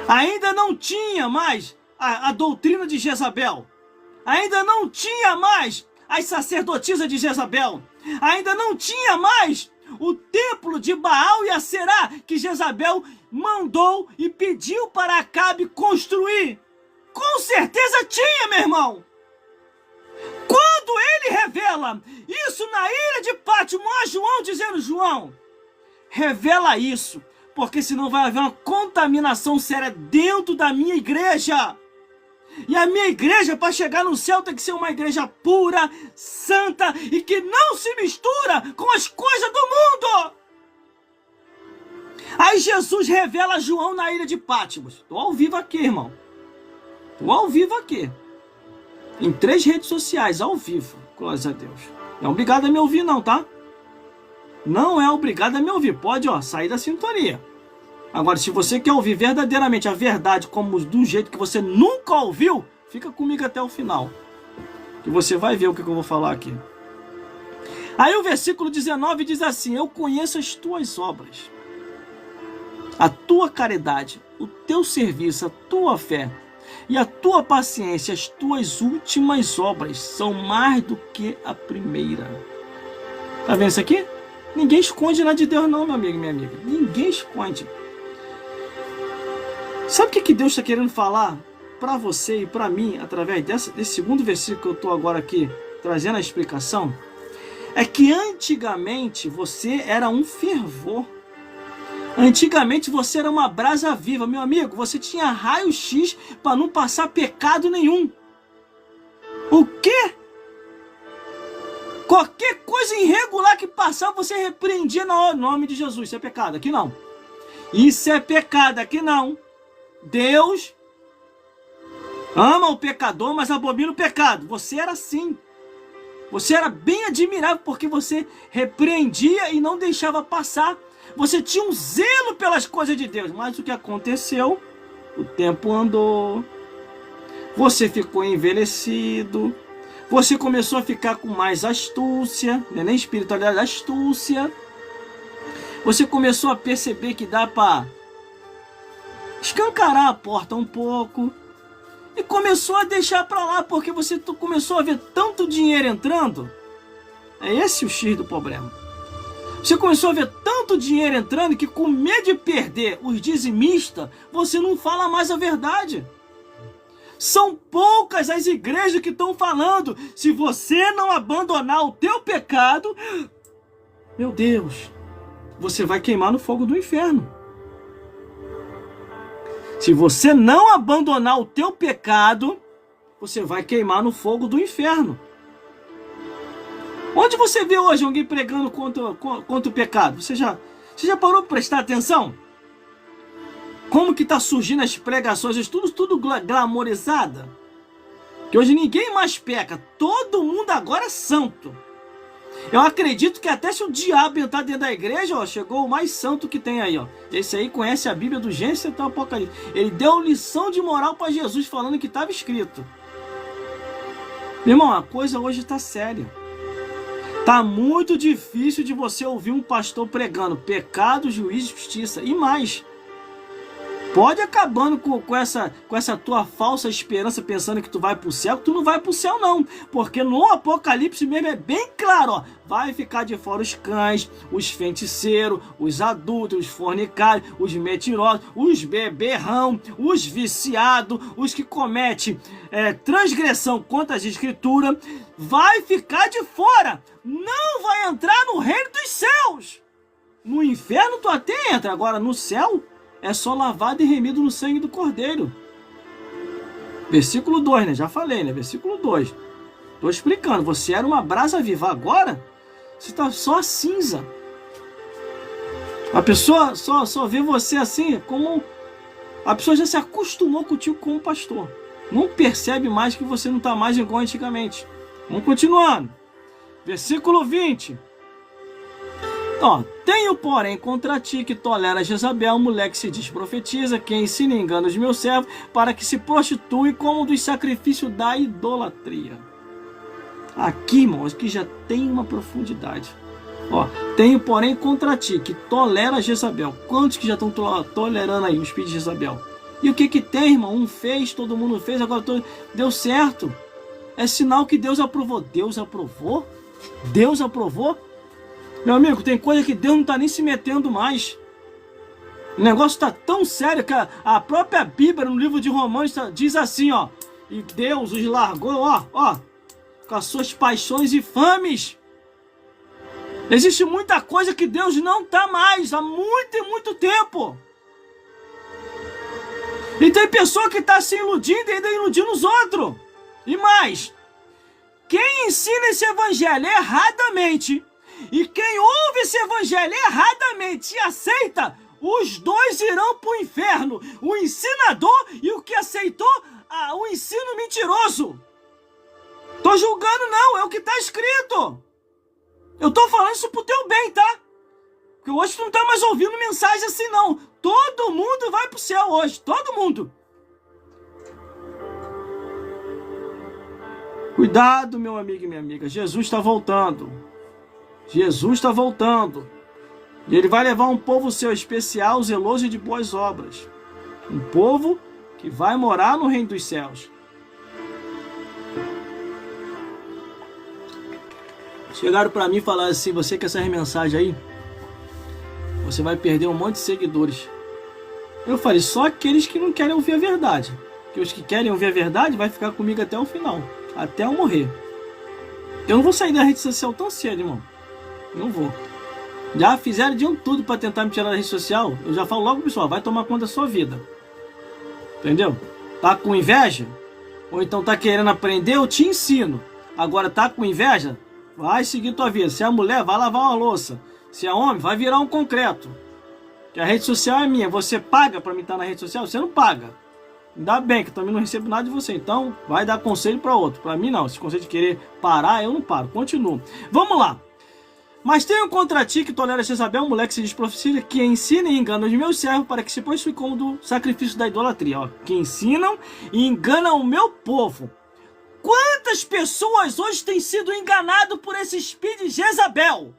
ainda não tinha mais a doutrina de Jezabel? Ainda não tinha mais as sacerdotisas de Jezabel? Ainda não tinha mais o templo de Baal e Aserá que Jezabel mandou e pediu para Acabe construir? Com certeza tinha, meu irmão. Quando ele revela isso na ilha de Pátimo a João, dizendo, João, revela isso, porque senão vai haver uma contaminação séria dentro da minha igreja. E a minha igreja, para chegar no céu, tem que ser uma igreja pura, santa e que não se mistura com as coisas do mundo. Aí Jesus revela a João na ilha de Pátmos. Estou ao vivo aqui, irmão. Estou ao vivo aqui. Em 3 redes sociais, ao vivo. Glórias a Deus. Não é obrigado a me ouvir não, tá? Não é obrigado a me ouvir. Pode, ó, sair da sintonia. Agora, se você quer ouvir verdadeiramente a verdade como do jeito que você nunca ouviu, fica comigo até o final. Que você vai ver o que eu vou falar aqui. Aí o versículo 19 diz assim, eu conheço as tuas obras, a tua caridade, o teu serviço, a tua fé e a tua paciência, as tuas últimas obras são mais do que a primeira. Tá vendo isso aqui? Ninguém esconde nada de Deus não, meu amigo e minha amiga. Ninguém esconde. Sabe o que Deus está querendo falar para você e para mim, através desse segundo versículo que eu estou agora aqui, trazendo a explicação? É que antigamente você era um fervor. Antigamente você era uma brasa viva. Meu amigo, você tinha raio-x para não passar pecado nenhum. O quê? Qualquer coisa irregular que passar, você repreendia no nome de Jesus. Isso é pecado, aqui não. Isso é pecado, aqui não. Deus ama o pecador, mas abomina o pecado. Você era assim. Você era bem admirável porque você repreendia e não deixava passar. Você tinha um zelo pelas coisas de Deus. Mas o que aconteceu? O tempo andou. Você ficou envelhecido. Você começou a ficar com mais astúcia. Não é nem espiritualidade, astúcia. Você começou a perceber que dá para escancarar a porta um pouco. E começou a deixar para lá, porque você começou a ver tanto dinheiro entrando. É esse o X do problema. Você começou a ver tanto dinheiro entrando que, com medo de perder os dizimistas, você não fala mais a verdade. São poucas as igrejas que estão falando. Se você não abandonar o teu pecado, meu Deus, você vai queimar no fogo do inferno. Se você não abandonar o teu pecado, você vai queimar no fogo do inferno. Onde você vê hoje alguém pregando contra o pecado? Você já parou para prestar atenção? Como que está surgindo as pregações, tudo glamorizada? Que hoje ninguém mais peca, todo mundo agora é santo. Eu acredito que até se o diabo entrar dentro da igreja, ó, chegou o mais santo que tem aí, ó. Esse aí conhece a Bíblia do Gênesis até o Apocalipse. Ele deu lição de moral para Jesus, falando que estava escrito. Meu irmão, a coisa hoje está séria. Tá muito difícil de você ouvir um pastor pregando pecado, juízo e justiça. E mais, pode acabando com essa tua falsa esperança, pensando que tu vai pro céu. Tu não vai pro céu não, porque no Apocalipse mesmo é bem claro, ó. Vai ficar de fora os cães, os feiticeiros, os adultos, os fornicários, os mentirosos, os beberrão, os viciados, os que cometem transgressão contra as escrituras. Vai ficar de fora, não vai entrar no reino dos céus. No inferno tu até entra, agora no céu é só lavado e remido no sangue do Cordeiro. Versículo 2, né? Já falei, né? Versículo 2. Estou explicando. Você era uma brasa viva, agora você está só cinza. A pessoa só vê você assim como... A pessoa já se acostumou contigo como pastor. Não percebe mais que você não está mais igual antigamente. Vamos continuando. Versículo 20. Ó, tenho, porém, contra ti que tolera Jezabel, mulher que se diz profetiza, que ensina e engana os meus servos, para que se prostituem como dos sacrifícios da idolatria. Aqui, irmãos, que já tem uma profundidade. Ó, tenho, porém, contra ti que tolera Jezabel. Quantos que já estão tolerando aí os filhos de Jezabel? E o que que tem, irmão? Um fez, todo mundo fez, agora deu certo. É sinal que Deus aprovou. Deus aprovou? Deus aprovou? Meu amigo, tem coisa que Deus não está nem se metendo mais. O negócio está tão sério que a própria Bíblia, no livro de Romanos, diz assim, ó. E Deus os largou, ó, com as suas paixões infames. Existe muita coisa que Deus não está mais, há muito e muito tempo. E tem pessoa que está se iludindo e ainda iludindo os outros. E mais, quem ensina esse evangelho erradamente... E quem ouve esse evangelho erradamente e aceita, os dois irão para o inferno. O ensinador e o que aceitou o ensino mentiroso. Tô julgando não, é o que está escrito. Eu tô falando isso pro teu bem, tá? Porque hoje tu não tá mais ouvindo mensagem assim não. Todo mundo vai pro céu hoje, todo mundo. Cuidado, meu amigo e minha amiga, Jesus está voltando. Jesus está voltando. E ele vai levar um povo seu especial, zeloso e de boas obras. Um povo que vai morar no reino dos céus. Chegaram para mim e falaram assim, você quer essa mensagem aí? Você vai perder um monte de seguidores. Eu falei, só aqueles que não querem ouvir a verdade. Porque os que querem ouvir a verdade vai ficar comigo até o final. Até eu morrer. Eu não vou sair da rede social tão cedo, irmão. Não vou. Já fizeram de um tudo para tentar me tirar da rede social. Eu já falo logo, pessoal, vai tomar conta da sua vida. Entendeu? Tá com inveja? Ou então tá querendo aprender, eu te ensino. Agora tá com inveja? Vai seguir tua vida. Se é mulher, vai lavar uma louça. Se é homem, vai virar um concreto. Que a rede social é minha. Você paga pra mim estar na rede social? Você não paga. Ainda bem que eu também não recebo nada de você. Então, vai dar conselho para outro. Para mim, não. Esse conselho de querer parar, eu não paro. Continuo. Vamos lá. Mas tenho contra ti que tolera Jezabel, mulher que se diz profecia, que ensina e engana os meus servos para que se prostituam como do sacrifício da idolatria. Ó, que ensinam e enganam o meu povo. Quantas pessoas hoje têm sido enganadas por esse espírito de Jezabel?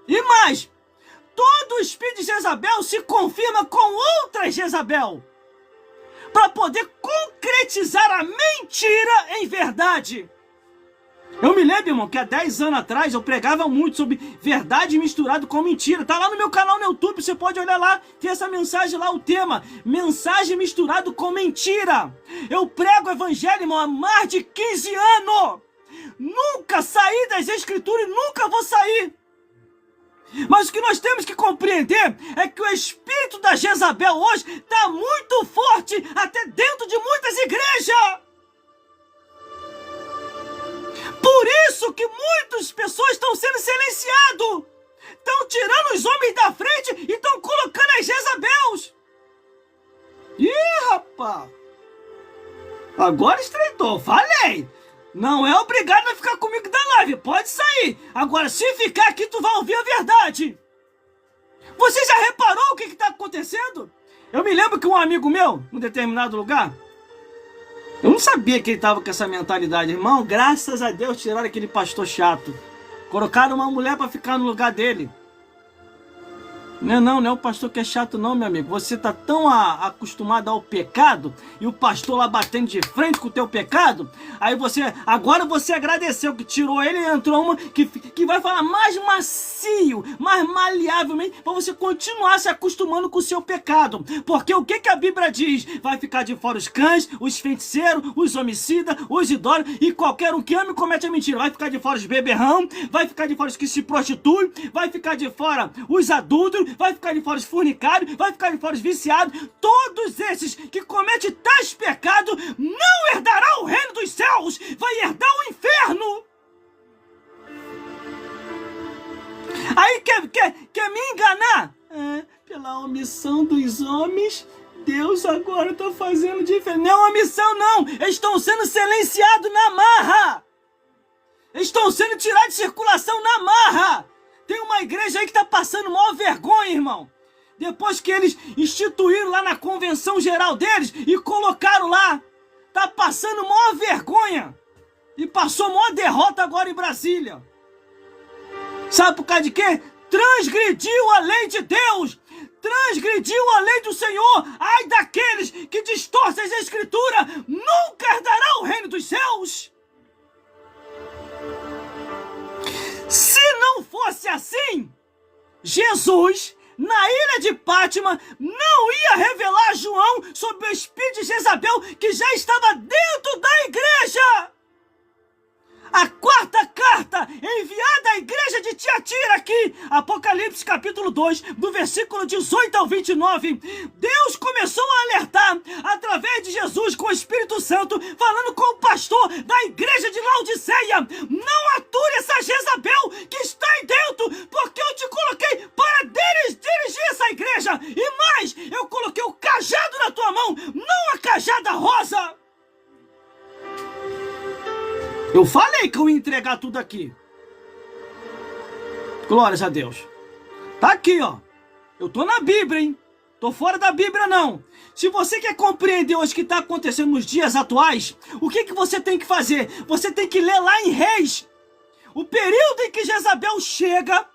E mais, todo espírito de Jezabel se confirma com outra Jezabel, para poder concretizar a mentira em verdade. Eu me lembro, irmão, que há 10 anos atrás eu pregava muito sobre verdade misturado com mentira. Tá lá no meu canal no YouTube, você pode olhar lá, tem essa mensagem lá, o tema, mensagem misturado com mentira. Eu prego o evangelho, irmão, há mais de 15 anos. Nunca saí das escrituras e nunca vou sair. Mas o que nós temos que compreender é que o espírito da Jezabel hoje está muito forte até dentro de muitas igrejas. Por isso que muitas pessoas estão sendo silenciadas. Estão tirando os homens da frente e estão colocando as Jezabels. Ih, rapaz. Agora estreitou, falei. Não é obrigado a ficar comigo da live, pode sair. Agora, se ficar aqui, tu vai ouvir a verdade. Você já reparou o que está acontecendo? Eu me lembro que um amigo meu, em um determinado lugar, eu não sabia que ele estava com essa mentalidade. Irmão, graças a Deus tiraram aquele pastor chato. Colocaram uma mulher para ficar no lugar dele. Não é o pastor que é chato não, meu amigo. Você tá tão acostumado ao pecado e o pastor lá batendo de frente com o teu pecado, aí agora você agradeceu que tirou ele e entrou uma que vai falar mais macio, mais maleavelmente, para você continuar se acostumando com o seu pecado. Porque o que a Bíblia diz? Vai ficar de fora os cães, os feiticeiros, os homicidas, os idólatras e qualquer um que ama e comete a mentira. Vai ficar de fora os beberrão, vai ficar de fora os que se prostituem, vai ficar de fora os adúlteros, vai ficar de fora os fornicários, vai ficar de fora os viciados. Todos esses que cometem tais pecados não herdarão o reino dos céus, vai herdar o inferno. Aí quer me enganar? Pela omissão dos homens, Deus agora está fazendo diferença. Não é omissão não, eles estão sendo silenciados na marra. Eles estão sendo tirados de circulação na marra. Tem uma igreja aí que está passando maior vergonha, irmão. Depois que eles instituíram lá na convenção geral deles e colocaram lá, tá passando maior vergonha. E passou maior derrota agora em Brasília. Sabe por causa de quê? Transgrediu a lei de Deus. Transgrediu a lei do Senhor. Ai daqueles que distorcem as escrituras, nunca herdarão o reino dos céus. Se não fosse assim, Jesus, na ilha de Pátima, não ia revelar a João sobre o espírito de Jezabel que já estava dentro da igreja. A quarta carta enviada à igreja de Tiatira aqui, Apocalipse capítulo 2, do versículo 18 ao 29, Deus começou a alertar, através de Jesus com o Espírito Santo, falando com o pastor da igreja de Laodiceia: não ature essa Jezabel que está aí dentro, porque eu te coloquei para dirigir essa igreja, e mais, eu coloquei o cajado na tua mão, não a cajada rosa. Eu falei que eu ia entregar tudo aqui. Glórias a Deus. Tá aqui, ó. Eu tô na Bíblia, hein? Tô fora da Bíblia, não. Se você quer compreender hoje o que está acontecendo nos dias atuais, o que você tem que fazer? Você tem que ler lá em Reis. O período em que Jezabel chega,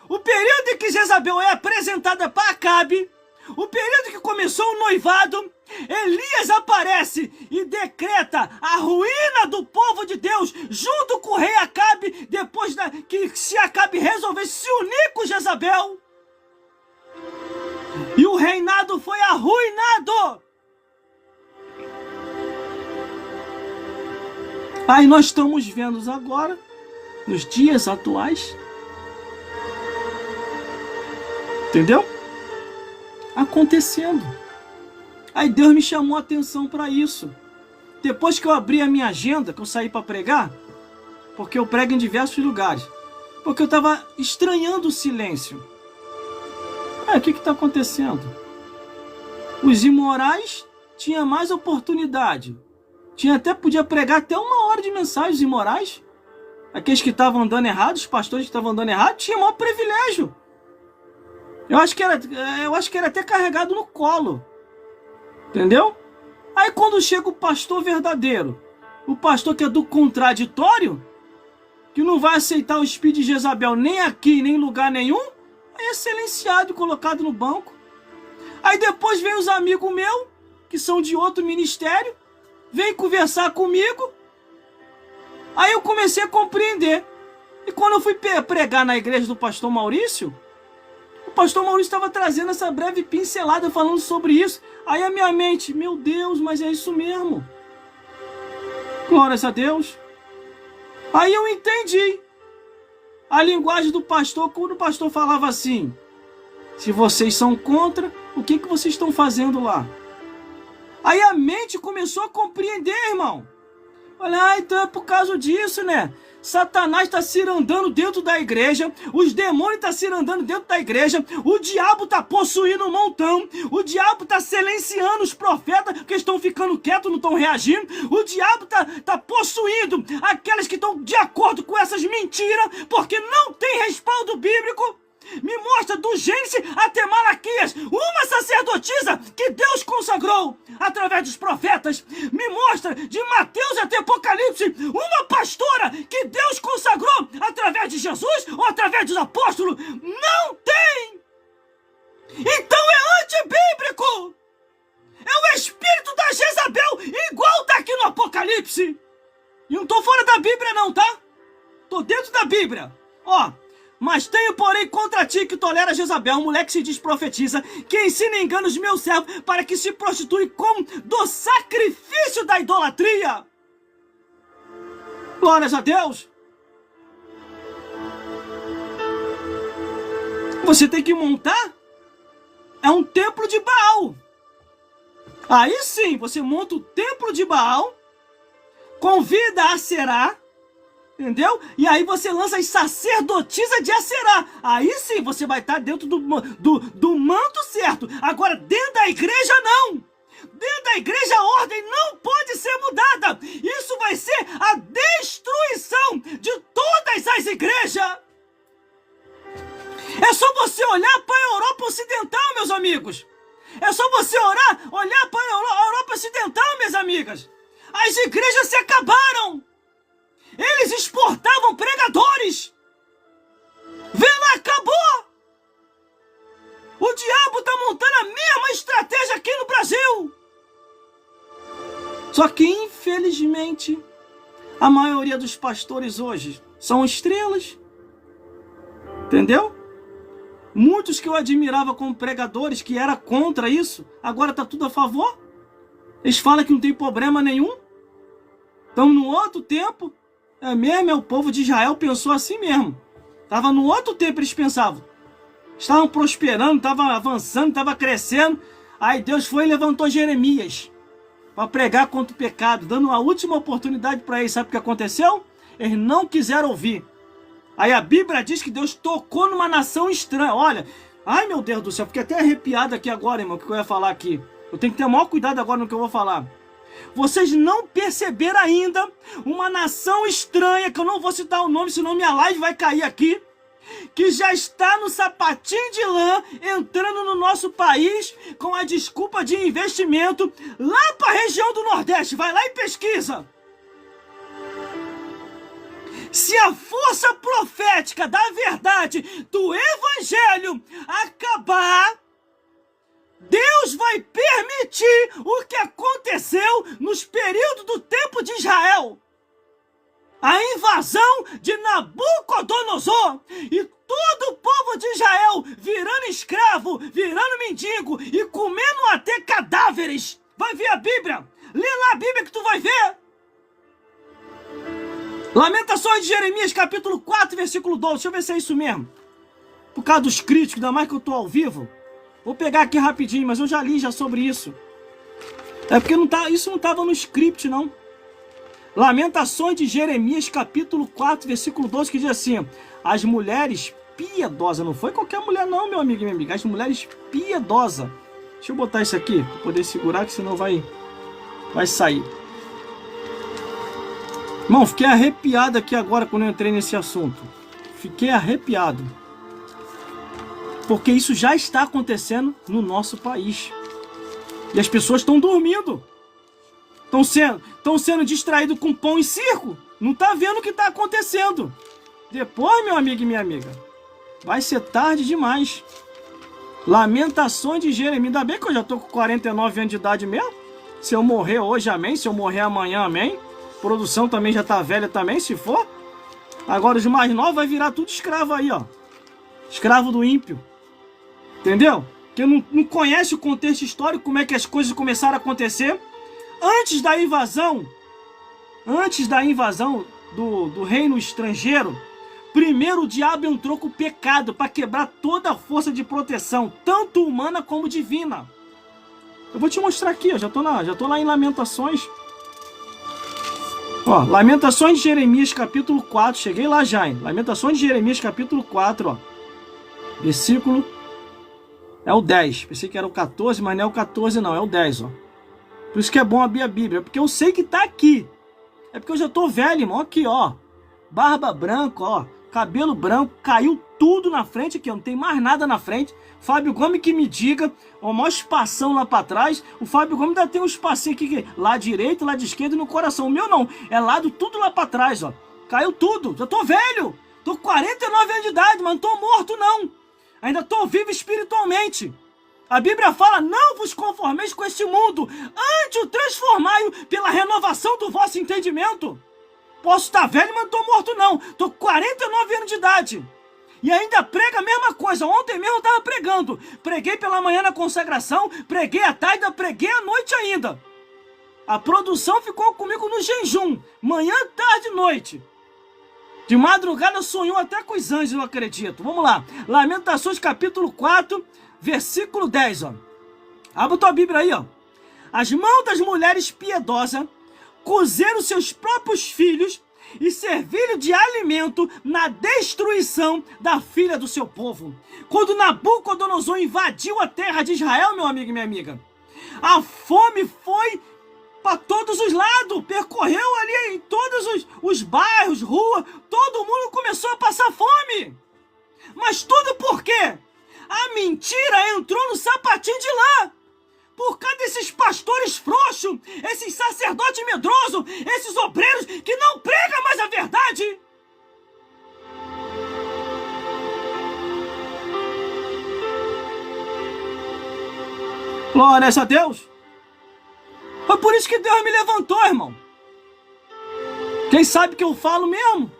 o período em que Jezabel é apresentada para Acabe, o período que começou o noivado, Elias aparece e decreta a ruína do povo de Deus junto com o rei Acabe, depois que se Acabe resolvesse se unir com Jezabel. E o reinado foi arruinado. Aí nós estamos vendo agora, nos dias atuais, entendeu? Acontecendo. Aí Deus me chamou a atenção para isso. depois que eu abri a minha agenda, que eu saí para pregar, porque eu prego em diversos lugares, porque eu estava estranhando o silêncio. O que está acontecendo? Os imorais tinham mais oportunidade. Podia pregar até 1 hora de mensagem, os imorais. Aqueles que estavam andando errado, os pastores que estavam andando errado, tinham o maior privilégio. Eu acho que era até carregado no colo. Entendeu? Aí quando chega o pastor verdadeiro, o pastor que é do contraditório, que não vai aceitar o espírito de Jezabel nem aqui, nem em lugar nenhum, aí é silenciado e colocado no banco. Aí depois vem os amigos meus, que são de outro ministério, vem conversar comigo. Aí eu comecei a compreender. E quando eu fui pregar na igreja do pastor Maurício, o pastor Maurício estava trazendo essa breve pincelada falando sobre isso. Aí a minha mente, meu Deus, mas é isso mesmo. Glórias a Deus. Aí eu entendi a linguagem do pastor, quando o pastor falava assim: se vocês são contra, o que vocês estão fazendo lá? Aí a mente começou a compreender, irmão. Olha, então é por causa disso, né? Satanás está cirandando dentro da igreja, os demônios estão cirandando dentro da igreja, o diabo está possuindo um montão, o diabo está silenciando os profetas que estão ficando quietos, não estão reagindo, o diabo está possuindo aqueles que estão de acordo com essas mentiras, porque não tem respaldo bíblico. Me mostra do Gênesis até Malaquias uma sacerdotisa que Deus consagrou através dos profetas. Me mostra de Mateus até Apocalipse uma pastora que Deus consagrou através de Jesus ou através dos apóstolos. Não tem! Então é antibíblico! É o espírito da Jezabel, igual tá aqui no Apocalipse. E não tô fora da Bíblia não, tá? Tô dentro da Bíblia. Ó. Mas tenho, porém, contra ti que tolera Jezabel, mulher que se diz profetiza, que ensina e engana os meus servos para que se prostituem com do sacrifício da idolatria. Glórias a Deus. Você tem que montar um templo de Baal. Aí sim, você monta o templo de Baal, convida a Aserá, entendeu? E aí você lança as sacerdotisas de Aserá. Aí sim você vai estar dentro do manto certo. Agora, dentro da igreja, não. Dentro da igreja, a ordem não pode ser mudada. Isso vai ser a destruição de todas as igrejas. É só você olhar para a Europa Ocidental, meus amigos. É só você olhar para a Europa Ocidental, minhas amigas. As igrejas se acabaram. Eles exportavam pregadores. Vê lá, acabou. O diabo está montando a mesma estratégia aqui no Brasil. Só que, infelizmente, a maioria dos pastores hoje são estrelas. Entendeu? Muitos que eu admirava como pregadores, que era contra isso, agora está tudo a favor. Eles falam que não tem problema nenhum. Então, no outro tempo... o povo de Israel pensou assim mesmo. Estava no outro tempo, eles pensavam. Estavam prosperando, estavam avançando, estavam crescendo. Aí Deus foi e levantou Jeremias para pregar contra o pecado, dando uma última oportunidade para eles. Sabe o que aconteceu? Eles não quiseram ouvir. Aí a Bíblia diz que Deus tocou numa nação estranha. Olha, ai meu Deus do céu, fiquei até arrepiado aqui agora, irmão, o que eu ia falar aqui. Eu tenho que ter o maior cuidado agora no que eu vou falar. Vocês não perceberam ainda uma nação estranha, que eu não vou citar o nome, senão minha live vai cair aqui, que já está no sapatinho de lã, entrando no nosso país, com a desculpa de investimento, lá para a região do Nordeste. Vai lá e pesquisa. Se a força profética da verdade do Evangelho acabar, Deus vai permitir o que aconteceu nos períodos do tempo de Israel. A invasão de Nabucodonosor e todo o povo de Israel virando escravo, virando mendigo e comendo até cadáveres. Vai ver a Bíblia. Lê lá a Bíblia que tu vai ver. Lamentações de Jeremias, capítulo 4, versículo 12. Deixa eu ver se é isso mesmo. Por causa dos críticos, ainda mais que eu estou ao vivo. Vou pegar aqui rapidinho, mas eu já li sobre isso. É porque isso não estava no script, não. Lamentações de Jeremias, capítulo 4, versículo 12, que diz assim: as mulheres piedosas, não foi qualquer mulher não, meu amigo e minha amiga, as mulheres piedosas. Deixa eu botar isso aqui, para poder segurar, que senão vai sair. Irmão, fiquei arrepiado aqui agora quando eu entrei nesse assunto. Fiquei arrepiado. Porque isso já está acontecendo no nosso país. E as pessoas estão dormindo. Estão sendo distraídos com pão e circo. Não está vendo o que está acontecendo. Depois, meu amigo e minha amiga, vai ser tarde demais. Lamentações de Jeremias. Ainda bem que eu já estou com 49 anos de idade mesmo. Se eu morrer hoje, amém. Se eu morrer amanhã, amém. Produção também já está velha também, se for. Agora os mais novos vai virar tudo escravo aí, ó. Escravo do ímpio. Entendeu? Que não conhece o contexto histórico, como é que as coisas começaram a acontecer. Antes da invasão do reino estrangeiro, primeiro o diabo entrou com o pecado para quebrar toda a força de proteção, tanto humana como divina. Eu vou te mostrar aqui, ó, já tô lá em Lamentações. Ó, Lamentações de Jeremias, capítulo 4, cheguei lá já, hein? Lamentações de Jeremias, capítulo 4, ó. Versículo é o 10. Pensei que era o 14, mas não é o 14 não, é o 10, ó. Por isso que é bom abrir a Bíblia, porque eu sei que tá aqui. É porque eu já tô velho, irmão. Aqui, ó. Barba branca, ó. Cabelo branco, caiu tudo na frente aqui, ó. Não tem mais nada na frente. Fábio Gomes que me diga, ó, maior espação lá pra trás. O Fábio Gomes ainda tem um espacinho aqui, lá direito, lá de esquerda e no coração. O meu não, é lado tudo lá pra trás, ó. Caiu tudo, já tô velho. Tô com 49 anos de idade, mas não tô morto não. Ainda tô vivo espiritualmente. A Bíblia fala, não vos conformeis com este mundo, antes o transformai pela renovação do vosso entendimento. Posso estar velho, mas não tô morto não. Tô com 49 anos de idade. E ainda prega a mesma coisa. Ontem mesmo eu estava pregando. Preguei pela manhã na consagração, preguei à tarde, preguei à noite ainda. A produção ficou comigo no jejum. Manhã, tarde e noite. De madrugada sonhou até com os anjos, eu acredito. Vamos lá. Lamentações capítulo 4, versículo 10. Ó. Abre a tua Bíblia aí. Ó. As mãos das mulheres piedosas cozeram seus próprios filhos e serviram de alimento na destruição da filha do seu povo. Quando Nabucodonosor invadiu a terra de Israel, meu amigo e minha amiga, a fome foi para todos os lados, percorreu ali em todos os bairros, ruas, todo mundo começou a passar fome. Mas tudo por quê? A mentira entrou no sapatinho de lã. Por causa desses pastores frouxos, esses sacerdotes medrosos, esses obreiros que não pregam mais a verdade. Glória a Deus. Foi por isso que Deus me levantou, irmão. Quem sabe que eu falo mesmo?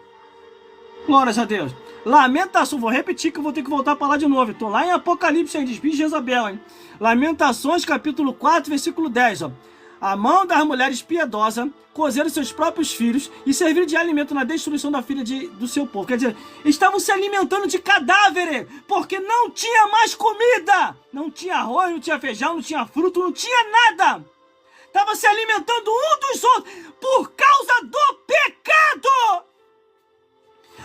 Glória a Deus. Lamentações, vou repetir que eu vou ter que voltar para lá de novo. Estou lá em Apocalipse, em Desvio de Jezabel, hein? Lamentações, capítulo 4, versículo 10, ó. A mão das mulheres piedosas cozeram seus próprios filhos e serviram de alimento na destruição da filha do seu povo. Quer dizer, estavam se alimentando de cadáveres, porque não tinha mais comida. Não tinha arroz, não tinha feijão, não tinha fruto, não tinha nada. Estavam se alimentando um dos outros por causa do pecado.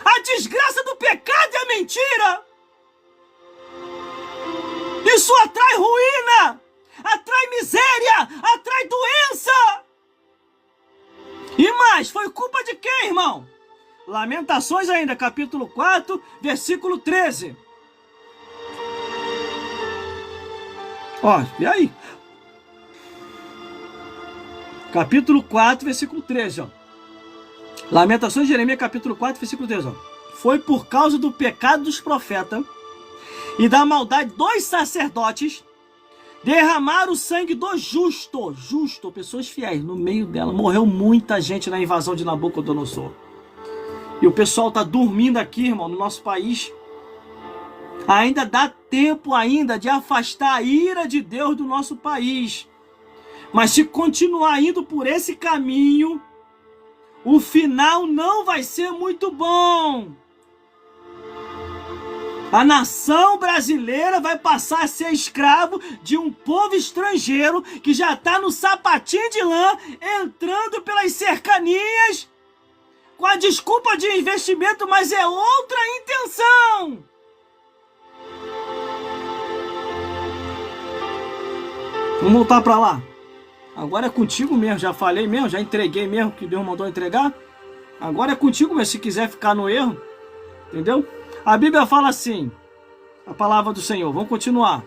A desgraça do pecado e a mentira. Isso atrai ruína, atrai miséria, atrai doença. E mais, foi culpa de quem, irmão? Lamentações ainda, capítulo 4, versículo 13. Ó, e aí? Capítulo 4, versículo 13, ó. Lamentações de Jeremias, capítulo 4, versículo 13, ó. Foi por causa do pecado dos profetas e da maldade dos sacerdotes derramaram o sangue do justo, pessoas fiéis, no meio dela. Morreu muita gente na invasão de Nabucodonosor. E o pessoal está dormindo aqui, irmão, no nosso país. Ainda dá tempo ainda de afastar a ira de Deus do nosso país. Mas se continuar indo por esse caminho, o final não vai ser muito bom. A nação brasileira vai passar a ser escravo de um povo estrangeiro que já está no sapatinho de lã, entrando pelas cercanias, com a desculpa de investimento, mas é outra intenção. Vamos voltar para lá. Agora é contigo mesmo, já falei mesmo, já entreguei mesmo que Deus mandou entregar. Agora é contigo mesmo, se quiser ficar no erro, entendeu? A Bíblia fala assim, a palavra do Senhor, vamos continuar.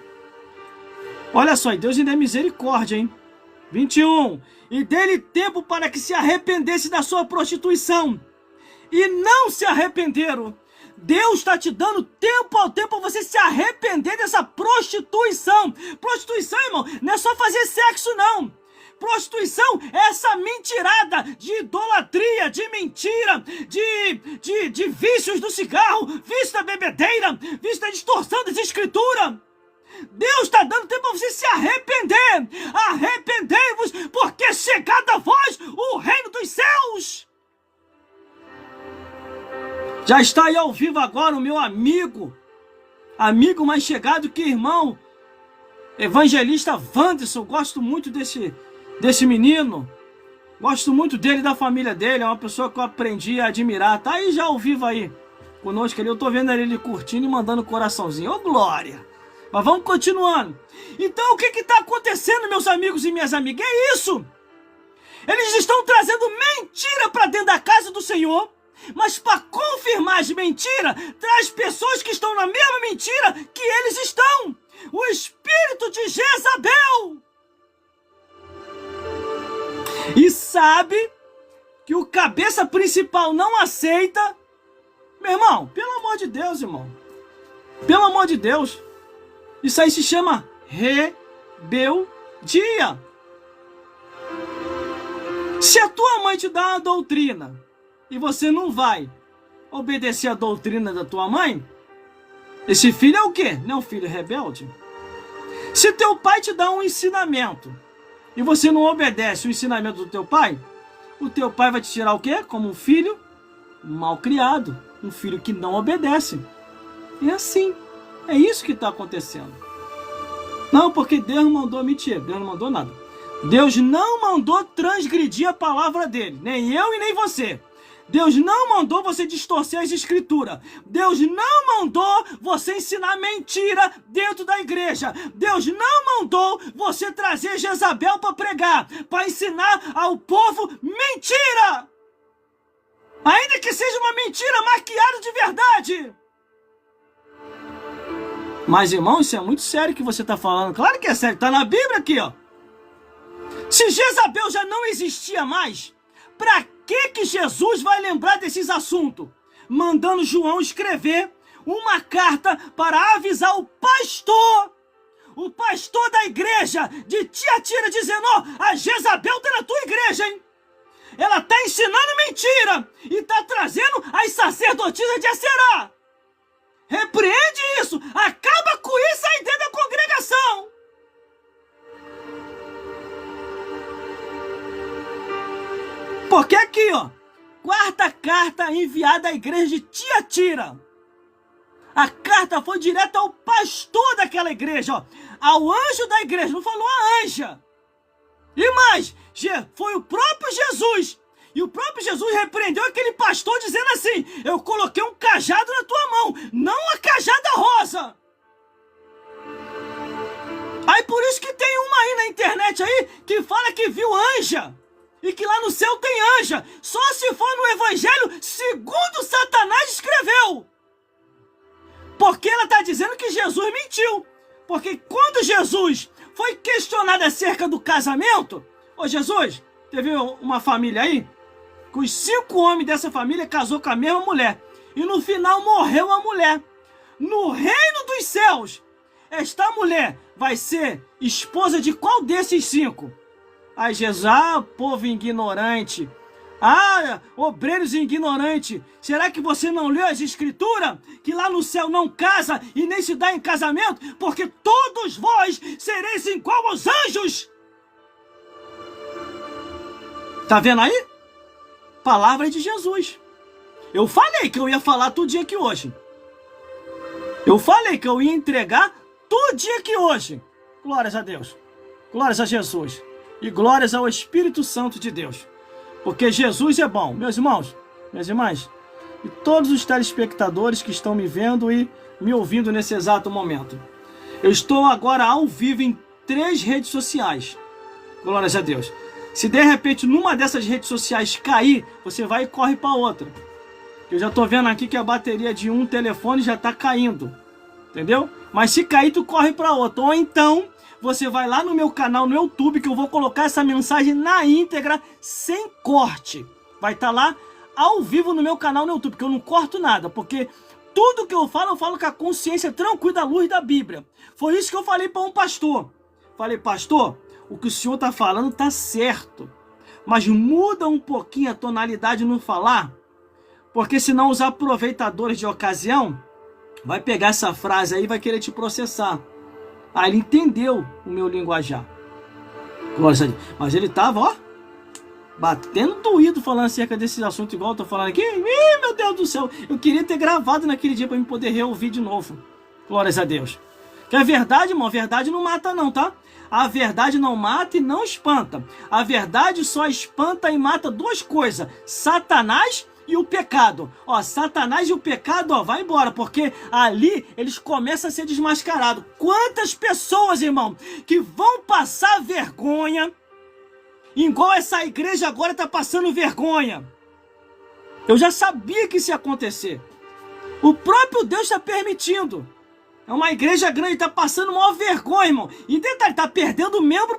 Olha só, e Deus ainda é misericórdia, hein? 21. E dele tempo para que se arrependesse da sua prostituição. E não se arrependeram. Deus está te dando tempo ao tempo para você se arrepender dessa prostituição. Prostituição, irmão, não é só fazer sexo, não. Prostituição é essa mentirada de idolatria, de mentira, de vícios do cigarro, vício da bebedeira, vício da distorção das escrituras. Deus está dando tempo para você se arrepender. Arrependei-vos, porque é chegado a vós o reino dos céus. Já está aí ao vivo agora o meu amigo mais chegado que irmão, evangelista Wanderson. Gosto muito desse menino, gosto muito dele, da família dele, é uma pessoa que eu aprendi a admirar. Tá aí já ao vivo aí conosco ali, eu tô vendo ele curtindo e mandando coraçãozinho. Ô glória! Mas vamos continuando. Então o que está acontecendo, meus amigos e minhas amigas? É isso! Eles estão trazendo mentira para dentro da casa do Senhor, mas para confirmar as mentiras, traz pessoas que estão na mesma mentira que eles estão. O espírito de Jezabel. E sabe que o cabeça principal não aceita. Meu irmão, pelo amor de Deus, irmão. Pelo amor de Deus. Isso aí se chama rebeldia. Se a tua mãe te dá uma doutrina e você não vai obedecer a doutrina da tua mãe, esse filho é o quê? Não é um filho rebelde? Se teu pai te dá um ensinamento e você não obedece o ensinamento do teu pai, o teu pai vai te tirar o quê? Como um filho mal criado, um filho que não obedece. É assim, é isso que está acontecendo. Não, porque Deus mandou mentir, Deus não mandou nada. Deus não mandou transgredir a palavra dele, nem eu e nem você. Deus não mandou você distorcer as escrituras. Deus não mandou você ensinar mentira dentro da igreja. Deus não mandou você trazer Jezabel para pregar, para ensinar ao povo mentira. Ainda que seja uma mentira maquiada de verdade. Mas, irmão, isso é muito sério que você está falando. Claro que é sério, está na Bíblia aqui, ó. Se Jezabel já não existia mais, para que Jesus vai lembrar desses assuntos? Mandando João escrever uma carta para avisar o pastor da igreja de Tiatira, dizendo: ó, a Jezabel está na tua igreja, hein? Ela está ensinando mentira e está trazendo as sacerdotisas de Aserá. Repreende isso, acaba com isso aí dentro da congregação. Porque aqui, ó, quarta carta enviada à igreja de Tiatira. A carta foi direta ao pastor daquela igreja, ó, ao anjo da igreja, não falou a anja. E mais, foi o próprio Jesus. E o próprio Jesus repreendeu aquele pastor dizendo assim: eu coloquei um cajado na tua mão, não a cajada rosa. Aí por isso que tem uma aí na internet aí que fala que viu anja. E que lá no céu tem anja. Só se for no evangelho segundo Satanás escreveu. Porque ela está dizendo que Jesus mentiu. Porque quando Jesus foi questionado acerca do casamento: ô Jesus, teve uma família aí, que os 5 homens dessa família casou com a mesma mulher. E no final morreu a mulher. No reino dos céus, esta mulher vai ser esposa de qual desses 5? Aí Jesus: povo ignorante, obreiros ignorantes, será que você não leu as escrituras? Que lá no céu não casa e nem se dá em casamento, porque todos vós sereis igual aos anjos. Tá vendo aí? Palavra de Jesus. Eu falei que eu ia falar tudinho aqui hoje. Eu falei que eu ia entregar tudinho aqui hoje. Glórias a Deus. Glórias a Jesus. E glórias ao Espírito Santo de Deus. Porque Jesus é bom. Meus irmãos, minhas irmãs, e todos os telespectadores que estão me vendo e me ouvindo nesse exato momento. Eu estou agora ao vivo em 3 redes sociais. Glórias a Deus. Se de repente numa dessas redes sociais cair, você vai e corre para outra. Eu já estou vendo aqui que a bateria de um telefone já está caindo. Entendeu? Mas se cair, tu corre para outro. Ou então, você vai lá no meu canal no YouTube, que eu vou colocar essa mensagem na íntegra, sem corte. Vai estar lá ao vivo no meu canal no YouTube, porque eu não corto nada, porque tudo que eu falo com a consciência tranquila à luz da Bíblia. Foi isso que eu falei para um pastor. Falei, pastor, o que o senhor está falando está certo, mas muda um pouquinho a tonalidade no falar, porque senão os aproveitadores de ocasião vai pegar essa frase aí e vai querer te processar. Ah, ele entendeu o meu linguajar. Mas ele estava, ó, batendo doído falando acerca desse assunto, igual eu tô falando aqui. Ih, meu Deus do céu, eu queria ter gravado naquele dia para me poder reouvir de novo. Glórias a Deus. Que é verdade, irmão, a verdade não mata não, tá? A verdade não mata e não espanta. A verdade só espanta e mata 2 coisas: Satanás e o pecado. Ó, Satanás e o pecado, ó, vai embora, porque ali eles começam a ser desmascarados. Quantas pessoas, irmão, que vão passar vergonha, igual essa igreja agora está passando vergonha. Eu já sabia que isso ia acontecer. O próprio Deus está permitindo. É uma igreja grande, está passando maior vergonha, irmão. E detalhe, está perdendo membro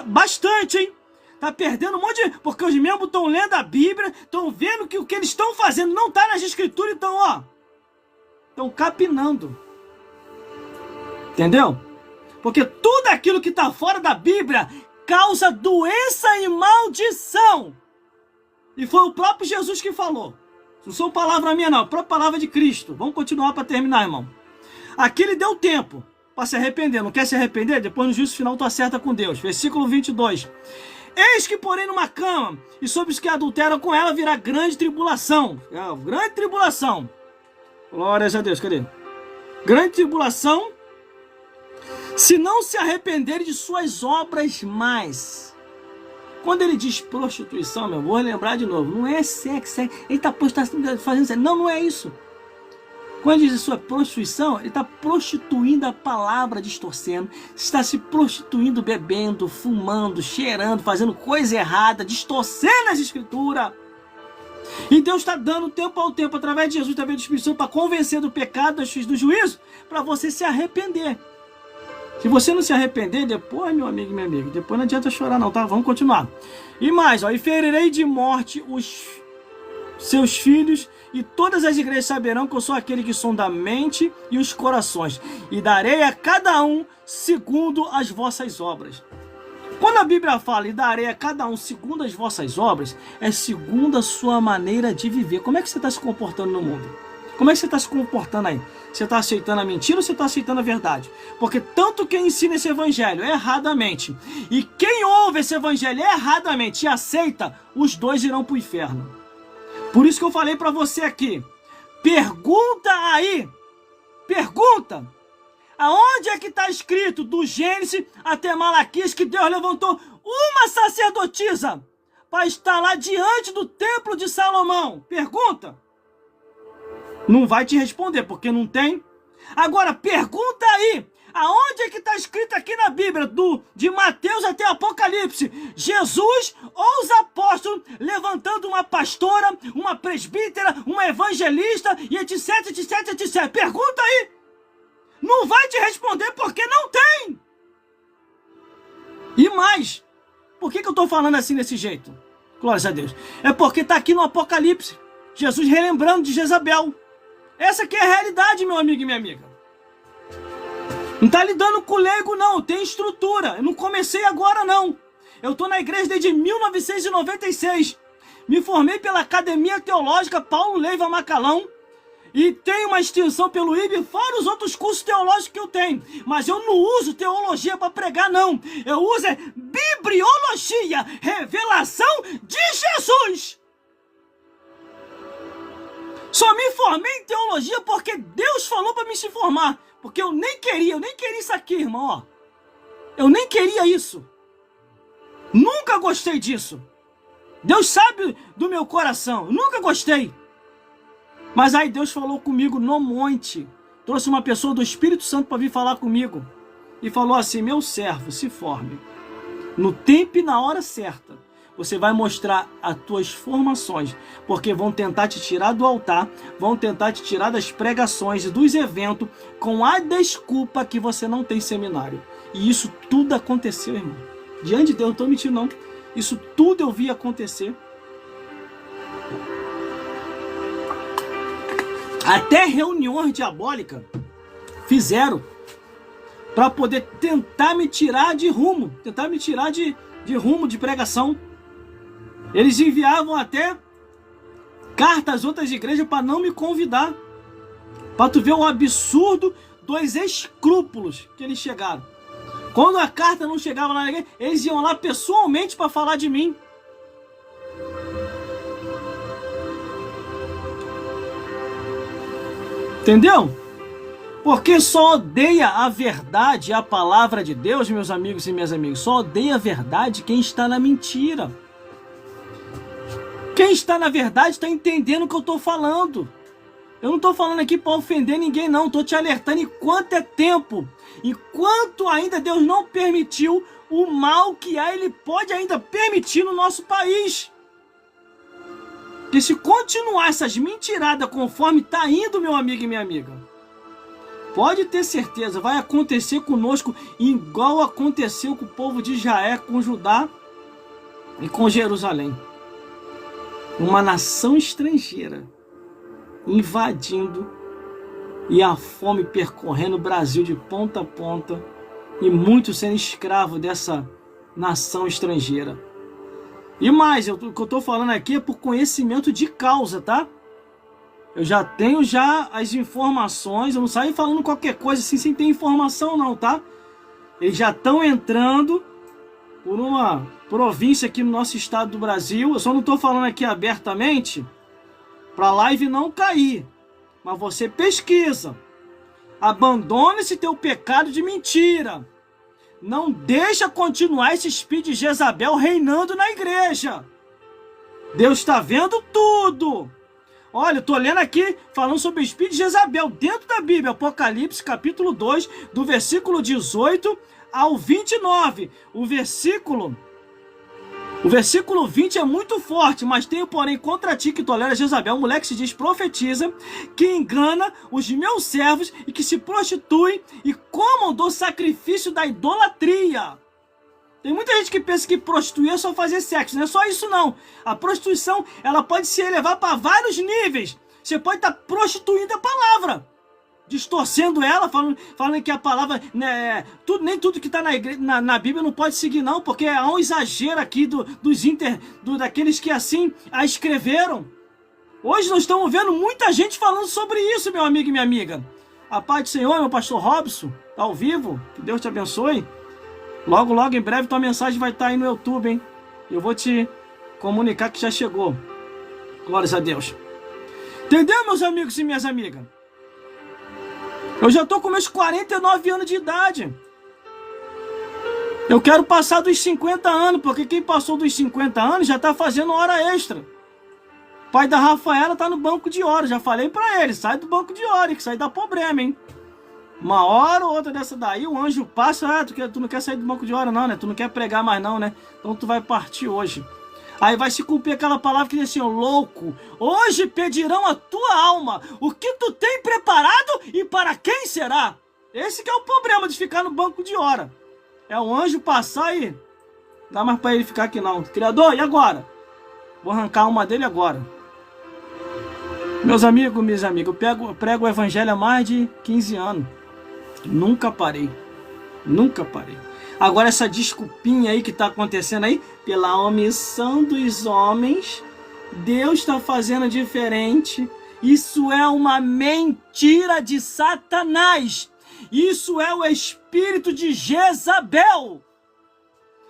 bastante, hein? Está perdendo um monte de... Porque os membros estão lendo a Bíblia, estão vendo que o que eles estão fazendo não está nas escrituras, então, ó, estão capinando. Entendeu? Porque tudo aquilo que está fora da Bíblia causa doença e maldição. E foi o próprio Jesus que falou. Não são palavras minhas, não. É a própria palavra de Cristo. Vamos continuar para terminar, irmão. Aqui ele deu tempo para se arrepender. Não quer se arrepender? Depois no juízo final tu acerta com Deus. Versículo 22. Eis que, porém, numa cama, e sobre os que adulteram com ela virá grande tribulação. Grande tribulação. Glórias a Deus. Cadê? Grande tribulação, se não se arrependerem de suas obras mais. Quando ele diz prostituição, meu, vou lembrar de novo, não é sexo, ele está fazendo sexo. Não, não é isso. Quando ele diz sua prostituição, ele está prostituindo a palavra, distorcendo, está se prostituindo, bebendo, fumando, cheirando, fazendo coisa errada, distorcendo as escrituras. E Deus está dando tempo ao tempo, através de Jesus, através do Espírito Santo, para convencer do pecado, do juízo, para você se arrepender. Se você não se arrepender, depois, meu amigo e minha amiga, depois não adianta chorar não, tá? Vamos continuar. E mais, ó, e ferirei de morte os seus filhos, e todas as igrejas saberão que eu sou aquele que sonda a mente e os corações, e darei a cada um segundo as vossas obras. Quando a Bíblia fala, e darei a cada um segundo as vossas obras, é segundo a sua maneira de viver. Como é que você está se comportando no mundo? Como é que você está se comportando aí? Você está aceitando a mentira ou você está aceitando a verdade? Porque tanto quem ensina esse evangelho erradamente, e quem ouve esse evangelho erradamente e aceita, os dois irão para o inferno. Por isso que eu falei para você aqui, pergunta aí, pergunta, aonde é que está escrito do Gênesis até Malaquias que Deus levantou uma sacerdotisa para estar lá diante do templo de Salomão? Pergunta. Não vai te responder, porque não tem. Agora, pergunta aí, aonde é que está escrito aqui na Bíblia, de Mateus até Apocalipse, Jesus ou os apóstolos levantando uma pastora, uma presbítera, uma evangelista, e etc, etc, etc. Pergunta aí. Não vai te responder, porque não tem. E mais, por que eu estou falando assim desse jeito? Glórias a Deus. É porque está aqui no Apocalipse, Jesus relembrando de Jezabel. Essa aqui é a realidade, meu amigo e minha amiga. Não tá lidando com leigo, não. Tem estrutura. Eu não comecei agora, não. Eu tô na igreja desde 1996. Me formei pela Academia Teológica Paulo Leiva Macalão. E tenho uma extensão pelo IB, fora os outros cursos teológicos que eu tenho. Mas eu não uso teologia para pregar, não. Eu uso bibliologia, revelação de Jesus. Só me formei em teologia porque Deus falou para me se formar. Porque eu nem queria isso aqui, irmão, ó. Eu nem queria isso. Nunca gostei disso. Deus sabe do meu coração. Eu nunca gostei. Mas aí Deus falou comigo no monte. Trouxe uma pessoa do Espírito Santo para vir falar comigo. E falou assim: meu servo, se forme. No tempo e na hora certa. Você vai mostrar as tuas formações, porque vão tentar te tirar do altar, vão tentar te tirar das pregações e dos eventos com a desculpa que você não tem seminário. E isso tudo aconteceu, irmão. Diante de Deus, não estou mentindo não. Isso tudo eu vi acontecer. Até reuniões diabólicas fizeram para poder tentar me tirar de rumo, tentar me tirar de rumo de pregação. Eles enviavam até cartas às outras igrejas para não me convidar. Para tu ver o absurdo dos escrúpulos que eles chegaram. Quando a carta não chegava lá na igreja, eles iam lá pessoalmente para falar de mim. Entendeu? Porque só odeia a verdade, a palavra de Deus, meus amigos e minhas amigas. Só odeia a verdade quem está na mentira. Quem está na verdade está entendendo o que eu estou falando. Eu não estou falando aqui para ofender ninguém, não. Estou te alertando enquanto é tempo. Enquanto ainda Deus não permitiu o mal que Ele pode ainda permitir no nosso país. Porque se continuar essas mentiradas conforme está indo, meu amigo e minha amiga, pode ter certeza, vai acontecer conosco igual aconteceu com o povo de Israel, com Judá e com Jerusalém. Uma nação estrangeira invadindo e a fome percorrendo o Brasil de ponta a ponta e muitos sendo escravos dessa nação estrangeira. E mais, o que eu estou falando aqui é por conhecimento de causa, tá? Eu já tenho as informações, eu não saio falando qualquer coisa assim sem ter informação não, tá? Eles já estão entrando por uma província aqui no nosso estado do Brasil. Eu só não estou falando aqui abertamente para a live não cair. Mas você pesquisa. Abandone esse teu pecado de mentira. Não deixa continuar esse espírito de Jezabel reinando na igreja. Deus está vendo tudo. Olha, eu estou lendo aqui, falando sobre o espírito de Jezabel, dentro da Bíblia, Apocalipse, capítulo 2, do versículo 18 ao 29. O versículo 20 é muito forte, mas tenho, porém, contra ti que tolera Jezabel, mulher que se diz profetiza, que engana os meus servos e que se prostitui e comam do sacrifício da idolatria. Tem muita gente que pensa que prostituir é só fazer sexo, não é só isso não. A prostituição, ela pode se elevar para vários níveis. Você pode estar prostituindo a palavra, distorcendo ela, falando que a palavra, né, nem tudo que está na Bíblia não pode seguir não, porque há um exagero aqui daqueles que assim a escreveram. Hoje nós estamos vendo muita gente falando sobre isso, meu amigo e minha amiga. A paz do Senhor, meu pastor Robson, está ao vivo, que Deus te abençoe. Logo, logo, em breve, tua mensagem vai estar aí no YouTube, hein? Eu vou te comunicar que já chegou. Glórias a Deus. Entendeu, meus amigos e minhas amigas? Eu já estou com meus 49 anos de idade. Eu quero passar dos 50 anos, porque quem passou dos 50 anos já está fazendo hora extra. O pai da Rafaela está no banco de hora. Já falei para ele, sai do banco de hora, que sai dá problema, hein? Uma hora ou outra dessa daí, o anjo passa, tu não quer sair do banco de hora não, né? Tu não quer pregar mais não, né? Então tu vai partir hoje. Aí vai se cumprir aquela palavra que diz assim, louco, hoje pedirão a tua alma, o que tu tem preparado e para quem será? Esse que é o problema de ficar no banco de hora. É o anjo passar e não dá mais para ele ficar aqui não. Criador, e agora? Vou arrancar uma dele agora. Meus amigos, minhas amigas, eu prego o evangelho há mais de 15 anos. Nunca parei. Nunca parei. Agora essa desculpinha aí que está acontecendo aí, pela omissão dos homens, Deus está fazendo diferente. Isso é uma mentira de Satanás. Isso é o espírito de Jezabel.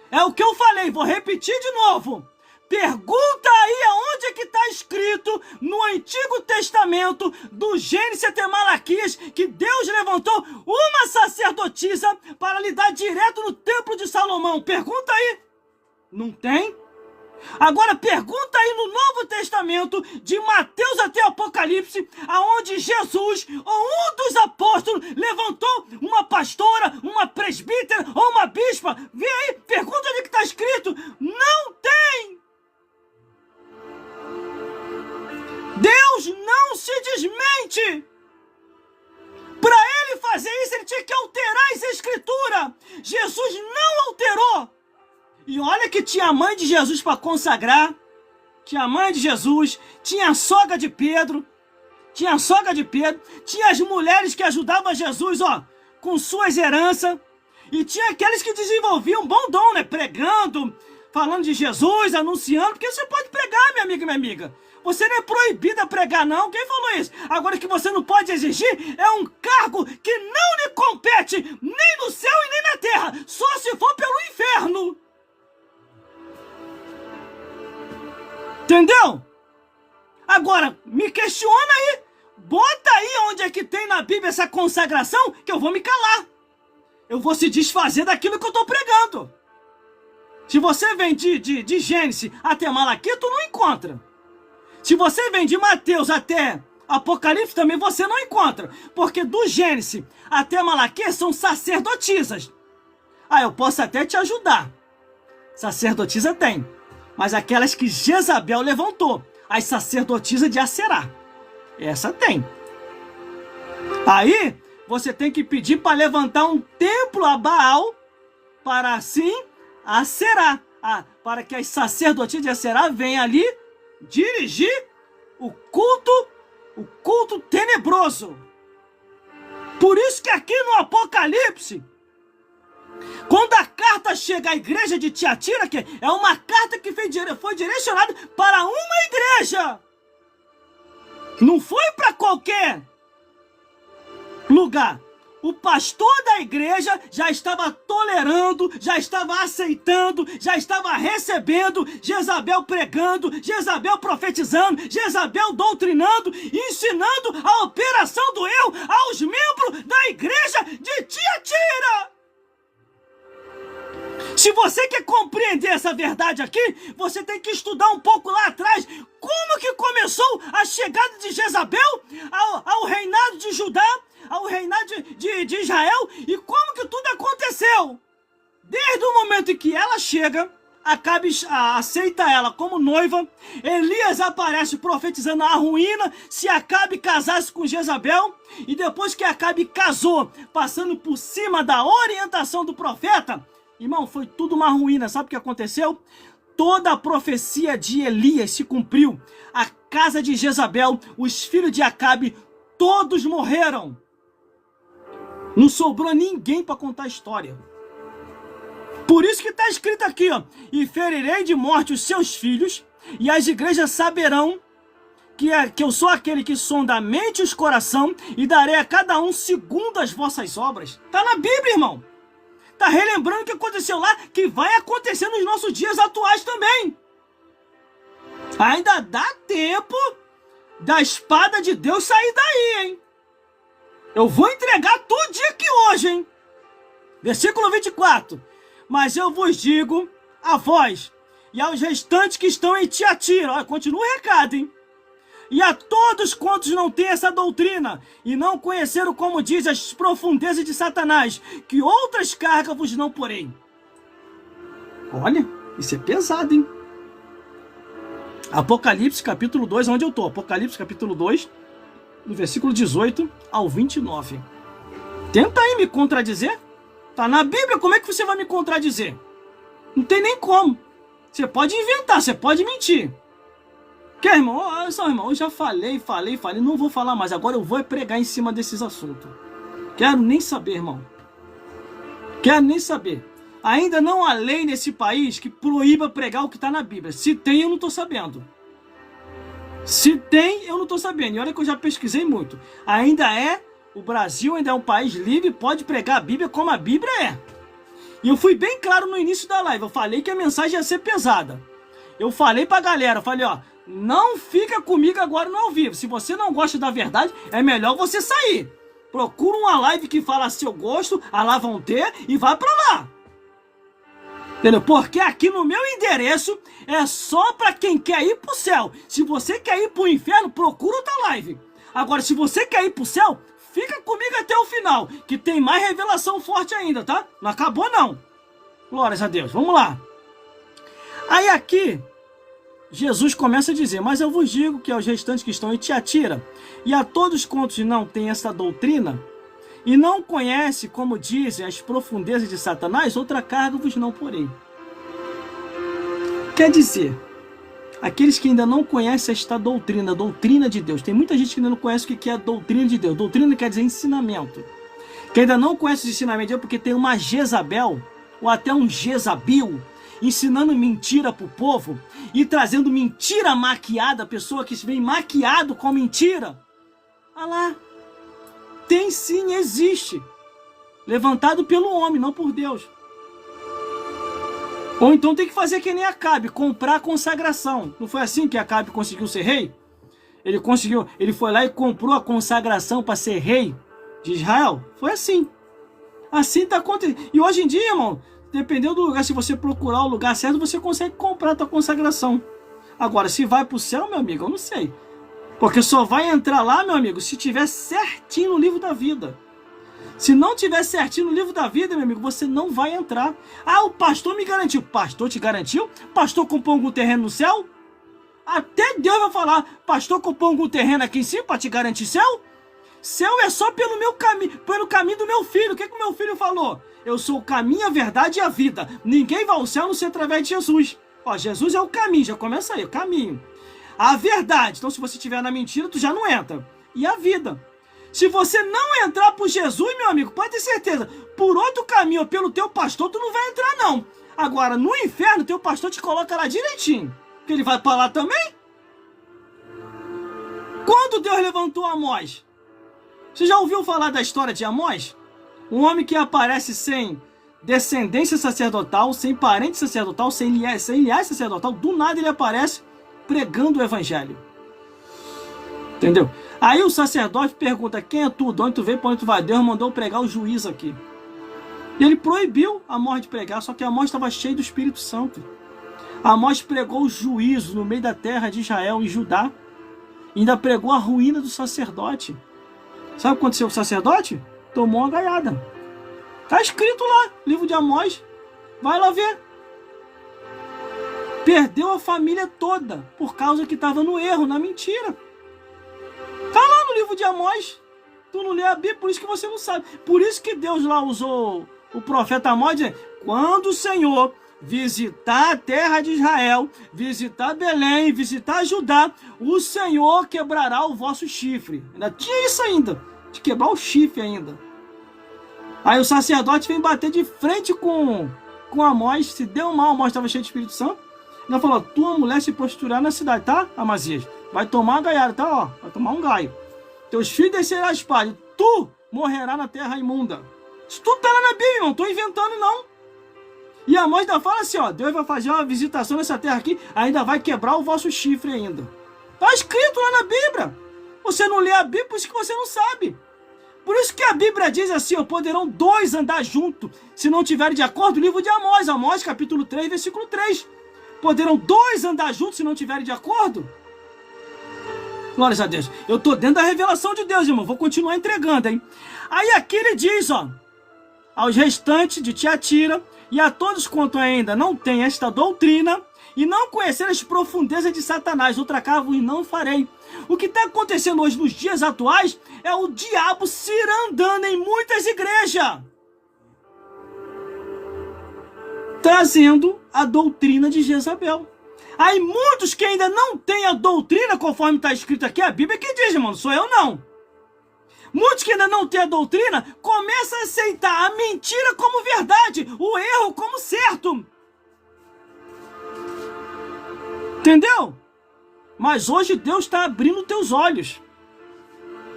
É o que eu falei, vou repetir de novo. Pergunta aí aonde é que está escrito no Antigo Testamento, do Gênesis até Malaquias, que Deus levantou uma sacerdotisa para lidar direto no templo de Salomão. Pergunta aí. Não tem? Agora pergunta aí no Novo Testamento, de Mateus até Apocalipse, aonde Jesus ou um dos apóstolos levantou uma pastora, uma presbítera ou uma bispa. Vê aí, pergunta onde que está escrito. Não tem! Deus não se desmente! Para ele fazer isso, ele tinha que alterar as escrituras. Jesus não alterou. E olha que tinha a mãe de Jesus para consagrar, tinha a mãe de Jesus, tinha a sogra de Pedro, tinha as mulheres que ajudavam Jesus, ó, com suas heranças, e tinha aqueles que desenvolviam um bom dom, né, pregando, falando de Jesus, anunciando, porque você pode pregar, minha amiga e minha amiga. Você não é proibida a pregar, não. Quem falou isso? Agora que você não pode exigir é um cargo que não lhe compete, nem no céu e nem na terra, só se for pelo inferno. Entendeu? Agora, me questiona aí. Bota aí onde é que tem na Bíblia essa consagração, que eu vou me calar. Eu vou se desfazer daquilo que eu estou pregando. Se você vem de Gênesis até Malaquias, tu não encontra. Se você vem de Mateus até Apocalipse, também você não encontra. Porque do Gênesis até Malaquias são sacerdotisas. Ah, eu posso até te ajudar. Sacerdotisa tem. Mas aquelas que Jezabel levantou, as sacerdotisas de Aserá, essa tem. Aí, você tem que pedir para levantar um templo a Baal, para assim, Aserá, para que as sacerdotisas de Aserá venham ali dirigir o culto tenebroso. Por isso que aqui no Apocalipse, quando a carta chega à igreja de Tiatira, que é uma carta que foi direcionada para uma igreja, não foi para qualquer lugar. O pastor da igreja já estava tolerando, já estava aceitando, já estava recebendo Jezabel pregando, Jezabel profetizando, Jezabel doutrinando, ensinando a operação do erro aos membros da igreja de Tiatira. Se você quer compreender essa verdade aqui, você tem que estudar um pouco lá atrás como que começou a chegada de Jezabel ao reinado de Judá, ao reinado de Israel, e como que tudo aconteceu. Desde o momento em que ela chega, Acabe aceita ela como noiva, Elias aparece profetizando a ruína se Acabe casasse com Jezabel, e depois que Acabe casou, passando por cima da orientação do profeta, irmão, foi tudo uma ruína. Sabe o que aconteceu? Toda a profecia de Elias se cumpriu. A casa de Jezabel, os filhos de Acabe, todos morreram. Não sobrou ninguém para contar a história. Por isso que está escrito aqui, ó: e ferirei de morte os seus filhos, e as igrejas saberão que eu sou aquele que sonda a mente e os coração, e darei a cada um segundo as vossas obras. Está na Bíblia, irmão. Está relembrando o que aconteceu lá, que vai acontecer nos nossos dias atuais também. Ainda dá tempo da espada de Deus sair daí, hein? Eu vou entregar todo dia aqui hoje, hein? Versículo 24. Mas eu vos digo, a vós e aos restantes que estão em Tiatira, olha, continua o recado, hein? E a todos quantos não têm essa doutrina, e não conheceram, como diz, as profundezas de Satanás, que outras cargas vos não porém. Olha, isso é pesado, hein? Apocalipse capítulo 2, onde eu tô? Apocalipse capítulo 2, no versículo 18 ao 29. Tenta aí me contradizer. Tá na Bíblia, como é que você vai me contradizer? Não tem nem como. Você pode inventar, você pode mentir. Quer, irmão? Olha só, irmão, eu já falei, não vou falar mais. Agora eu vou pregar em cima desses assuntos. Quero nem saber, irmão. Quero nem saber. Ainda não há lei nesse país que proíba pregar o que está na Bíblia. Se tem, eu não estou sabendo. Se tem, eu não estou sabendo. E olha que eu já pesquisei muito. O Brasil ainda é um país livre, pode pregar a Bíblia como a Bíblia é. E eu fui bem claro no início da live. Eu falei que a mensagem ia ser pesada. Eu falei pra galera, falei, ó, não fica comigo agora no ao vivo. Se você não gosta da verdade, é melhor você sair. Procura uma live que fala seu gosto, a lá vão ter, e vai pra lá. Entendeu? Porque aqui no meu endereço é só pra quem quer ir pro céu. Se você quer ir pro inferno, procura outra live. Agora, se você quer ir pro céu, fica comigo até o final, que tem mais revelação forte ainda, tá? Não acabou, não. Glórias a Deus. Vamos lá. Aí aqui, Jesus começa a dizer, mas eu vos digo que aos restantes que estão em Tiatira, e a todos quantos não têm essa doutrina, e não conhece, como dizem, as profundezas de Satanás, outra carga vos não porei. Quer dizer, aqueles que ainda não conhecem esta doutrina, a doutrina de Deus, tem muita gente que ainda não conhece o que é a doutrina de Deus. Doutrina quer dizer ensinamento. Quem ainda não conhece o ensinamento de Deus porque tem uma Jezabel, ou até um Jezabel, ensinando mentira para o povo e trazendo mentira maquiada, pessoa que vem maquiado com mentira. Ah lá, tem sim, existe. Levantado pelo homem, não por Deus. Ou então tem que fazer que nem Acabe, comprar a consagração. Não foi assim que Acabe conseguiu ser rei? Ele foi lá e comprou a consagração para ser rei de Israel. Foi assim. Assim está acontecendo. E hoje em dia, irmão, dependendo do lugar, se você procurar o lugar certo, você consegue comprar a tua consagração. Agora, se vai para o céu, meu amigo, eu não sei. Porque só vai entrar lá, meu amigo, se tiver certinho no livro da vida. Se não tiver certinho no livro da vida, meu amigo, você não vai entrar. Ah, o pastor me garantiu. Pastor te garantiu? Pastor comprou algum terreno no céu? Até Deus vai falar, pastor comprou algum terreno aqui em cima para te garantir céu? Céu é só pelo meu caminho, pelo caminho do meu filho. O que o meu filho falou? Eu sou o caminho, a verdade e a vida. Ninguém vai ao céu a não ser através de Jesus. Ó, Jesus é o caminho, já começa aí, o caminho. A verdade, então se você estiver na mentira, tu já não entra. E a vida. Se você não entrar por Jesus, meu amigo, pode ter certeza, por outro caminho ou pelo teu pastor, tu não vai entrar não. Agora, no inferno, teu pastor te coloca lá direitinho. Que ele vai para lá também. Quando Deus levantou Amós? Você já ouviu falar da história de Amós? Um homem que aparece sem descendência sacerdotal, sem parente sacerdotal, sem linhagem sacerdotal, do nada ele aparece pregando o evangelho. Entendeu? Aí o sacerdote pergunta, quem é tu? De onde tu veio? Para onde tu vai? Deus mandou pregar o juízo aqui. E ele proibiu Amós de pregar, só que Amós estava cheio do Espírito Santo. Amós pregou o juízo no meio da terra de Israel e Judá. E ainda pregou a ruína do sacerdote. Sabe o que aconteceu com o sacerdote? Tomou uma gaiada. Está escrito lá, livro de Amós. Vai lá ver. Perdeu a família toda por causa que estava no erro, na mentira. Está lá no livro de Amós. Tu não lê a Bíblia, por isso que você não sabe. Por isso que Deus lá usou o profeta Amós dizendo, quando o Senhor visitar a terra de Israel, visitar Belém, visitar Judá, o Senhor quebrará o vosso chifre. Ainda tinha isso ainda, de quebrar o chifre ainda. Aí o sacerdote vem bater de frente com Amós, se deu mal, Amós estava cheio de Espírito Santo. Ele falou, tua mulher se prostituirá na cidade, tá, Amazias? Vai tomar uma gaiada, tá, ó, vai tomar um gaio. Teus filhos descerão a espada, e tu morrerá na terra imunda. Isso tudo tá lá na Bíblia, não tô inventando não. E Amós ainda fala assim, ó, Deus vai fazer uma visitação nessa terra aqui, ainda vai quebrar o vosso chifre ainda. Tá escrito lá na Bíblia. Você não lê a Bíblia, por isso que você não sabe. Por isso que a Bíblia diz assim, ó, poderão dois andar juntos, se não tiverem de acordo, o livro de Amós, Amós capítulo 3, versículo 3. Poderão dois andar juntos, se não tiverem de acordo? Glórias a Deus. Eu tô dentro da revelação de Deus, irmão, vou continuar entregando, hein. Aí aqui ele diz, ó, aos restantes de Tiatira, e a todos quanto ainda não têm esta doutrina, e não conhecer as profundezas de Satanás, outra carga e não farei. O que está acontecendo hoje nos dias atuais é o diabo cirandando em muitas igrejas, trazendo a doutrina de Jezabel. Aí muitos que ainda não têm a doutrina, conforme está escrito aqui, a Bíblia que diz, irmão, não sou eu não. Muitos que ainda não têm a doutrina, começam a aceitar a mentira como verdade, o erro como certo. Entendeu? Mas hoje Deus está abrindo teus olhos.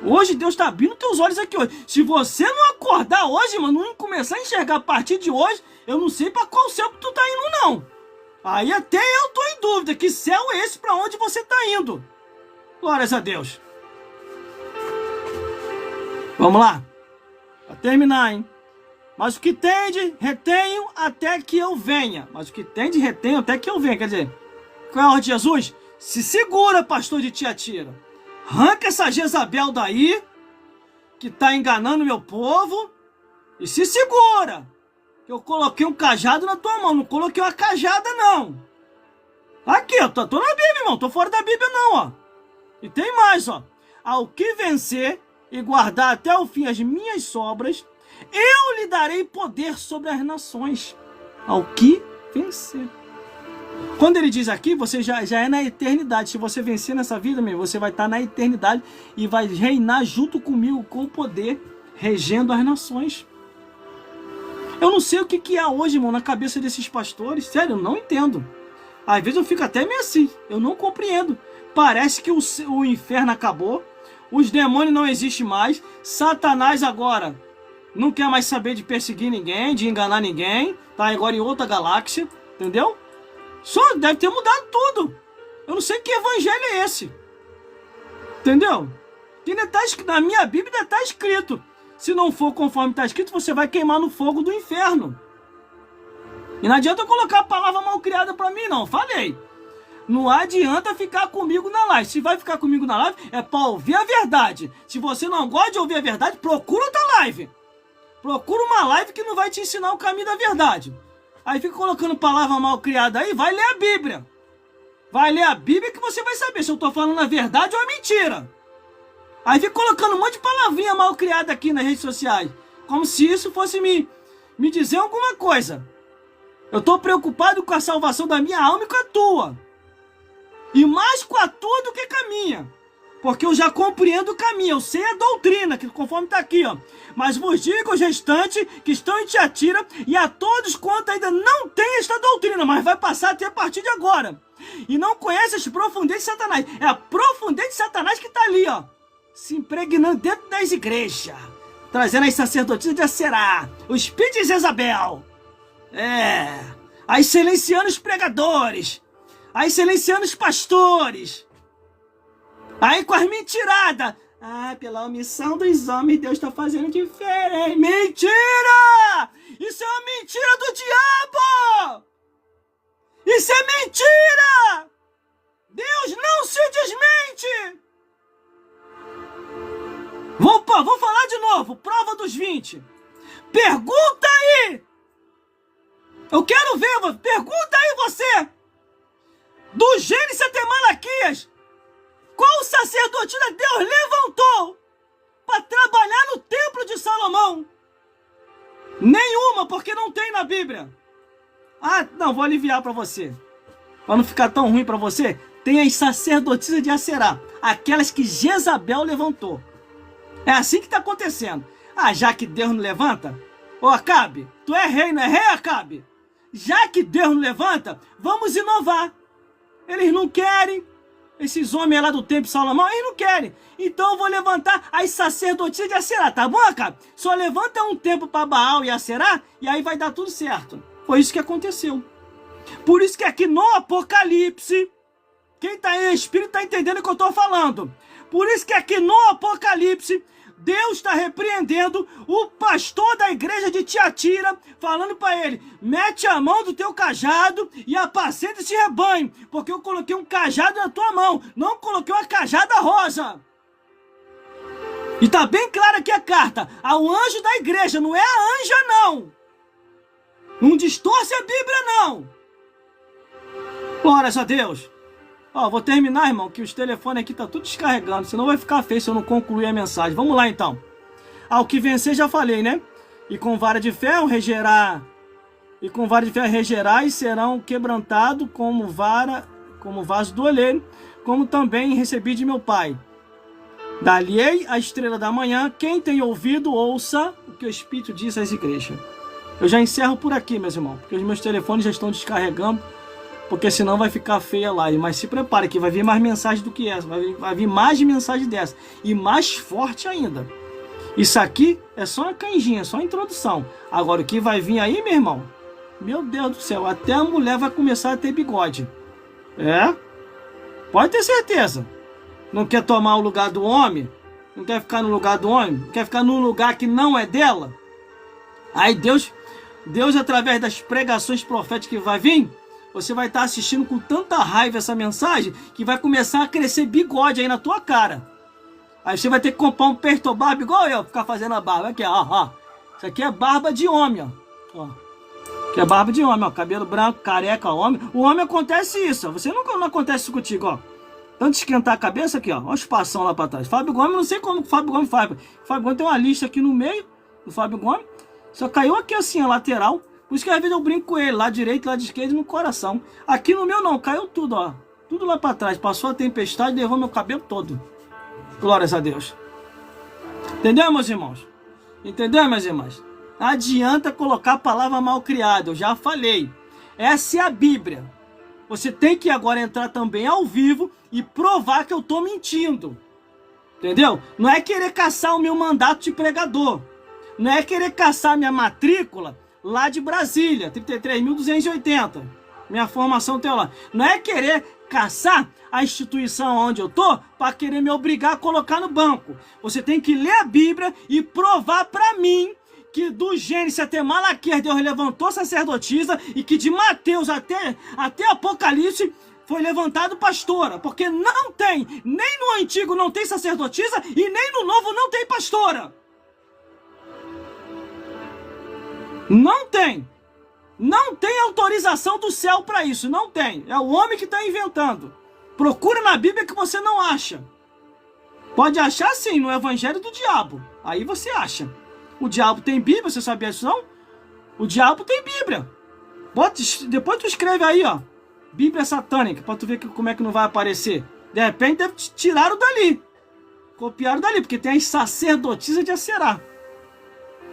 Hoje Deus está abrindo teus olhos aqui hoje. Se você não acordar hoje, mano, não começar a enxergar a partir de hoje, eu não sei para qual céu que tu tá indo, não. Aí até eu tô em dúvida, que céu é esse para onde você tá indo? Glórias a Deus. Vamos lá. Para terminar, hein? Mas o que tende, retenho até que eu venha. Mas o que tende, retenho até que eu venha. Quer dizer, qual é a ordem de Jesus? Se segura, pastor de Tiatira. Arranca essa Jezabel daí, que está enganando meu povo, e se segura. Eu coloquei um cajado na tua mão, não coloquei uma cajada, não. Aqui, eu tô na Bíblia, irmão, tô fora da Bíblia, não, ó. E tem mais, ó. Ao que vencer e guardar até o fim as minhas sobras, eu lhe darei poder sobre as nações. Ao que vencer. Quando ele diz aqui, você já é na eternidade. Se você vencer nessa vida, meu, você vai estar na eternidade e vai reinar junto comigo com o poder, regendo as nações. Eu não sei o que há hoje, irmão, na cabeça desses pastores. Sério, eu não entendo. Às vezes eu fico até meio assim. Eu não compreendo. Parece que o inferno acabou. Os demônios não existem mais. Satanás agora não quer mais saber de perseguir ninguém, de enganar ninguém. Tá agora em outra galáxia. Entendeu? Só deve ter mudado tudo. Eu não sei que evangelho é esse. Entendeu? Que ainda tá escrito, na minha Bíblia ainda está escrito. Se não for conforme está escrito, você vai queimar no fogo do inferno. E não adianta eu colocar a palavra mal criada para mim, não. Falei. Não adianta ficar comigo na live. Se vai ficar comigo na live, é para ouvir a verdade. Se você não gosta de ouvir a verdade, procura outra live. Procura uma live que não vai te ensinar o caminho da verdade. Aí fica colocando palavra mal criada aí, vai ler a Bíblia. Vai ler a Bíblia que você vai saber se eu tô falando a verdade ou a mentira. Aí fica colocando um monte de palavrinha mal criada aqui nas redes sociais. Como se isso fosse me dizer alguma coisa. Eu tô preocupado com a salvação da minha alma e com a tua. E mais com a tua do que com a minha. Porque eu já compreendo o caminho, eu sei a doutrina, que conforme está aqui, ó. Mas vos digo aos restantes que estão em Tiatira e a todos quanto ainda não têm esta doutrina, mas vai passar a ter a partir de agora. E não conhece as profundezas de Satanás. É a profundez de Satanás que está ali, ó. Se impregnando dentro das igrejas. Trazendo as sacerdotisas de Aserá. O espírito de Jezabel. Aí silenciando os pregadores. Aí silenciando os pastores. Aí com as mentiradas. Pela omissão dos homens, Deus está fazendo diferente. Mentira! Isso é uma mentira do diabo! Isso é mentira! Deus não se desmente! Vou falar de novo. Prova dos 20. Pergunta aí! Eu quero ver. Pergunta aí você. Do Gênesis até Malaquias. Qual sacerdotisa Deus levantou para trabalhar no templo de Salomão? Nenhuma, porque não tem na Bíblia. Não, vou aliviar para você. Para não ficar tão ruim para você, tem as sacerdotisas de Aserá, aquelas que Jezabel levantou. É assim que está acontecendo. Já que Deus não levanta, Acabe, tu é rei, não é rei, Acabe? Já que Deus não levanta, vamos inovar. Eles não querem. Esses homens lá do templo de Salomão, eles não querem. Então eu vou levantar as sacerdotisas de Aserá, tá bom, cara? Só levanta um templo para Baal e Aserá e aí vai dar tudo certo. Foi isso que aconteceu. Por isso que aqui no Apocalipse, quem tá em espírito tá entendendo o que eu tô falando. Por isso que aqui no Apocalipse, Deus está repreendendo o pastor da igreja de Tiatira, falando para ele, mete a mão do teu cajado e apacenta esse rebanho, porque eu coloquei um cajado na tua mão, não coloquei uma cajada rosa. E tá bem clara aqui a carta, ao anjo da igreja, não é a anja não. Não distorce a Bíblia não. Glórias a Deus. Vou terminar, irmão, que os telefones aqui tá tudo descarregando, senão vai ficar feio se eu não concluir a mensagem. Vamos lá, então. Ao que vencer, já falei, né? E com vara de ferro regerá. E com vara de ferro regerá e serão quebrantados como vaso do oleiro, como também recebi de meu pai. Dali-ei a estrela da manhã, quem tem ouvido, ouça o que o Espírito diz às igrejas. Eu já encerro por aqui, meus irmãos, porque os meus telefones já estão descarregando. Porque senão vai ficar feia a live. Mas se prepare que vai vir mais mensagem do que essa. Vai vir mais mensagem dessa. E mais forte ainda. Isso aqui é só uma canjinha, só a introdução. Agora o que vai vir aí, meu irmão? Meu Deus do céu, até a mulher vai começar a ter bigode. É? Pode ter certeza. Não quer tomar o lugar do homem? Não quer ficar no lugar do homem? Não quer ficar num lugar que não é dela? Aí Deus, através das pregações proféticas que vai vir, você vai estar assistindo com tanta raiva essa mensagem que vai começar a crescer bigode aí na tua cara. Aí você vai ter que comprar um perturbarba igual eu, ficar fazendo a barba. Aqui, ó. Isso aqui é barba de homem, ó. Que é barba de homem, ó. Cabelo branco, careca, homem. O homem acontece isso, ó. Você não acontece isso contigo, ó. Tanto esquentar a cabeça aqui, ó. Olha os passão lá pra trás. Fábio Gomes, não sei como o Fábio Gomes faz. O Fábio Gomes tem uma lista aqui no meio do Fábio Gomes. Só caiu aqui assim, a lateral. Por isso que às vezes eu brinco com ele. Lá direito, lá de esquerda e no coração. Aqui no meu não, caiu tudo, ó. Tudo lá pra trás. Passou a tempestade e levou meu cabelo todo. Glórias a Deus. Entendeu, meus irmãos? Entendeu, minhas irmãs? Não adianta colocar a palavra mal criada. Eu já falei. Essa é a Bíblia. Você tem que agora entrar também ao vivo e provar que eu tô mentindo. Entendeu? Não é querer caçar o meu mandato de pregador. Não é querer caçar minha matrícula lá de Brasília, 33.280. Minha formação teológica. Não é querer caçar a instituição onde eu tô para querer me obrigar a colocar no banco. Você tem que ler a Bíblia e provar para mim que do Gênesis até Malaquias Deus levantou sacerdotisa e que de Mateus até Apocalipse foi levantado pastora, porque não tem, nem no Antigo não tem sacerdotisa e nem no Novo não tem pastora. Não tem. Não tem autorização do céu para isso, não tem. É o homem que está inventando. Procura na Bíblia que você não acha. Pode achar sim, no Evangelho do Diabo. Aí você acha. O diabo tem Bíblia, você sabia disso não? O diabo tem Bíblia. Depois tu escreve aí, ó. Bíblia satânica, pra tu ver como é que não vai aparecer. De repente deve tiraram dali. Copiaram dali, porque tem as sacerdotisas de Aserá.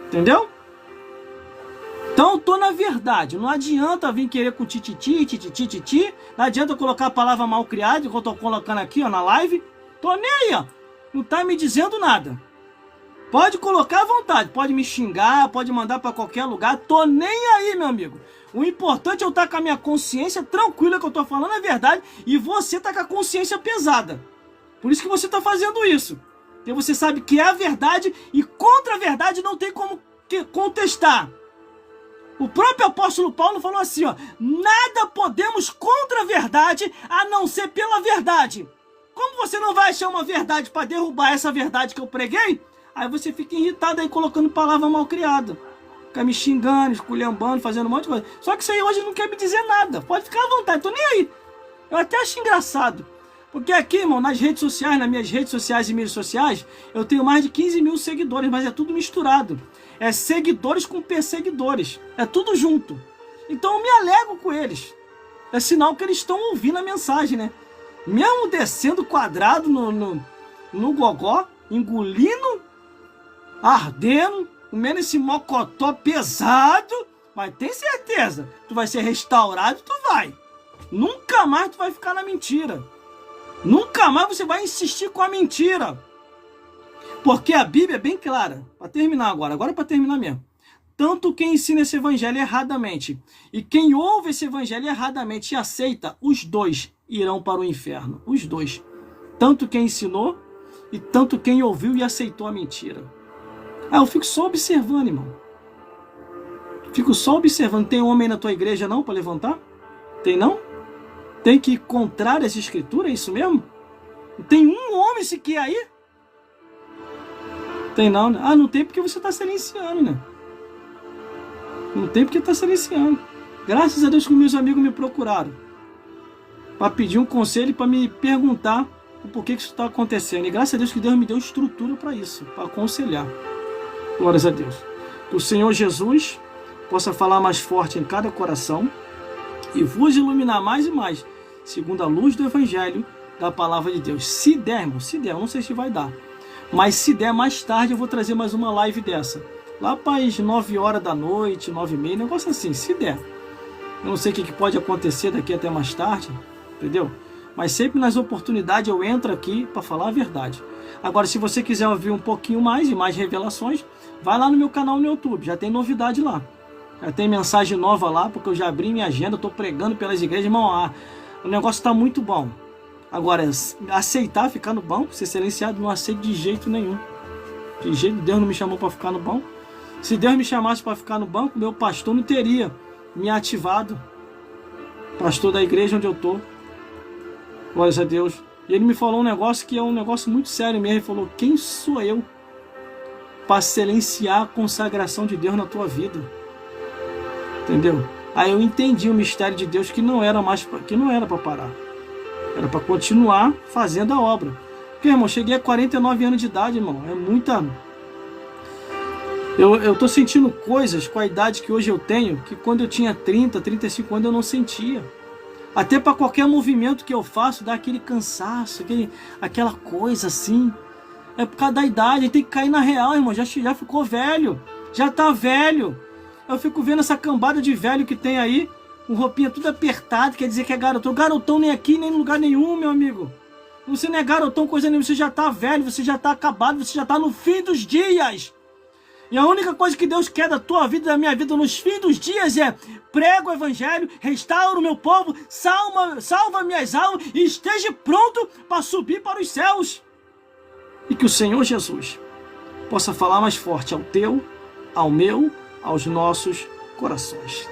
Entendeu? Então eu tô na verdade. Não adianta vir querer com tititi. Não adianta colocar a palavra mal criada, igual eu tô colocando aqui, ó, na live. Tô nem aí, ó. Não tá me dizendo nada. Pode colocar à vontade, pode me xingar, pode mandar para qualquer lugar, tô nem aí, meu amigo. O importante é eu estar com a minha consciência tranquila que eu tô falando a verdade e você tá com a consciência pesada. Por isso que você tá fazendo isso. Porque você sabe que é a verdade e contra a verdade não tem como contestar. O próprio apóstolo Paulo falou assim, ó, nada podemos contra a verdade a não ser pela verdade. Como você não vai achar uma verdade para derrubar essa verdade que eu preguei? Aí você fica irritado aí colocando palavra mal criada. Fica me xingando, esculhambando, fazendo um monte de coisa. Só que isso aí hoje não quer me dizer nada. Pode ficar à vontade, tô nem aí. Eu até acho engraçado. Porque aqui, irmão, nas redes sociais, nas minhas redes sociais e mídias sociais, eu tenho mais de 15 mil seguidores, mas é tudo misturado. É seguidores com perseguidores. É tudo junto. Então eu me alegro com eles. É sinal que eles estão ouvindo a mensagem, né? Mesmo descendo quadrado no gogó, engolindo, ardendo, comendo esse mocotó pesado, mas tem certeza, tu vai ser restaurado, tu vai. Nunca mais tu vai ficar na mentira. Nunca mais você vai insistir com a mentira. Porque a Bíblia é bem clara. Para terminar agora é para terminar mesmo. Tanto quem ensina esse evangelho erradamente e quem ouve esse evangelho erradamente e aceita, os dois irão para o inferno. Os dois. Tanto quem ensinou e tanto quem ouviu e aceitou a mentira. Eu fico só observando, irmão. Fico só observando. Tem homem na tua igreja não para levantar? Tem não? Tem que ir contrário essa escritura, é isso mesmo? Tem um homem sequer aí? Tem não, né? Ah, não tem porque você está silenciando, né? Não tem porque está silenciando. Graças a Deus que meus amigos me procuraram para pedir um conselho, para me perguntar o porquê que isso está acontecendo. E graças a Deus que Deus me deu estrutura para isso, para aconselhar. Glórias a Deus. Que o Senhor Jesus possa falar mais forte em cada coração e vos iluminar mais e mais, segundo a luz do Evangelho da Palavra de Deus. Se der, irmão, se der, eu não sei se vai dar, mas se der mais tarde eu vou trazer mais uma live dessa. Lá para as 9 horas da noite, 9h30, negócio assim, se der. Eu não sei o que pode acontecer daqui até mais tarde, entendeu? Mas sempre nas oportunidades eu entro aqui para falar a verdade. Agora, se você quiser ouvir um pouquinho mais e mais revelações, vai lá no meu canal no YouTube, já tem novidade lá. Já tem mensagem nova lá, porque eu já abri minha agenda, estou pregando pelas igrejas, irmão. O negócio está muito bom. Agora, aceitar ficar no banco, ser silenciado, não aceito de jeito nenhum. De jeito, Deus não me chamou para ficar no banco. Se Deus me chamasse para ficar no banco, meu pastor não teria me ativado. Pastor da igreja onde eu estou. Glórias a Deus. E ele me falou um negócio que é um negócio muito sério mesmo. Ele falou, quem sou eu para silenciar a consagração de Deus na tua vida? Entendeu? Aí eu entendi o mistério de Deus que não era para parar. Era para continuar fazendo a obra. Porque, irmão, cheguei a 49 anos de idade, irmão. É muita... Eu tô sentindo coisas com a idade que hoje eu tenho, que quando eu tinha 30, 35 anos eu não sentia. Até para qualquer movimento que eu faço, dá aquele cansaço, aquela coisa assim. É por causa da idade, tem que cair na real, irmão. Já ficou velho, já tá velho. Eu fico vendo essa cambada de velho que tem aí, com roupinha tudo apertada, quer dizer que é garotão. Garotão nem aqui, nem em lugar nenhum, meu amigo. Você não é garotão, coisa nenhuma, você já tá velho, você já tá acabado, você já tá no fim dos dias. E a única coisa que Deus quer da tua vida e da minha vida nos fins dos dias é prega o evangelho, restaura o meu povo, salva minhas almas e esteja pronto para subir para os céus. E que o Senhor Jesus possa falar mais forte ao teu, ao meu, aos nossos corações.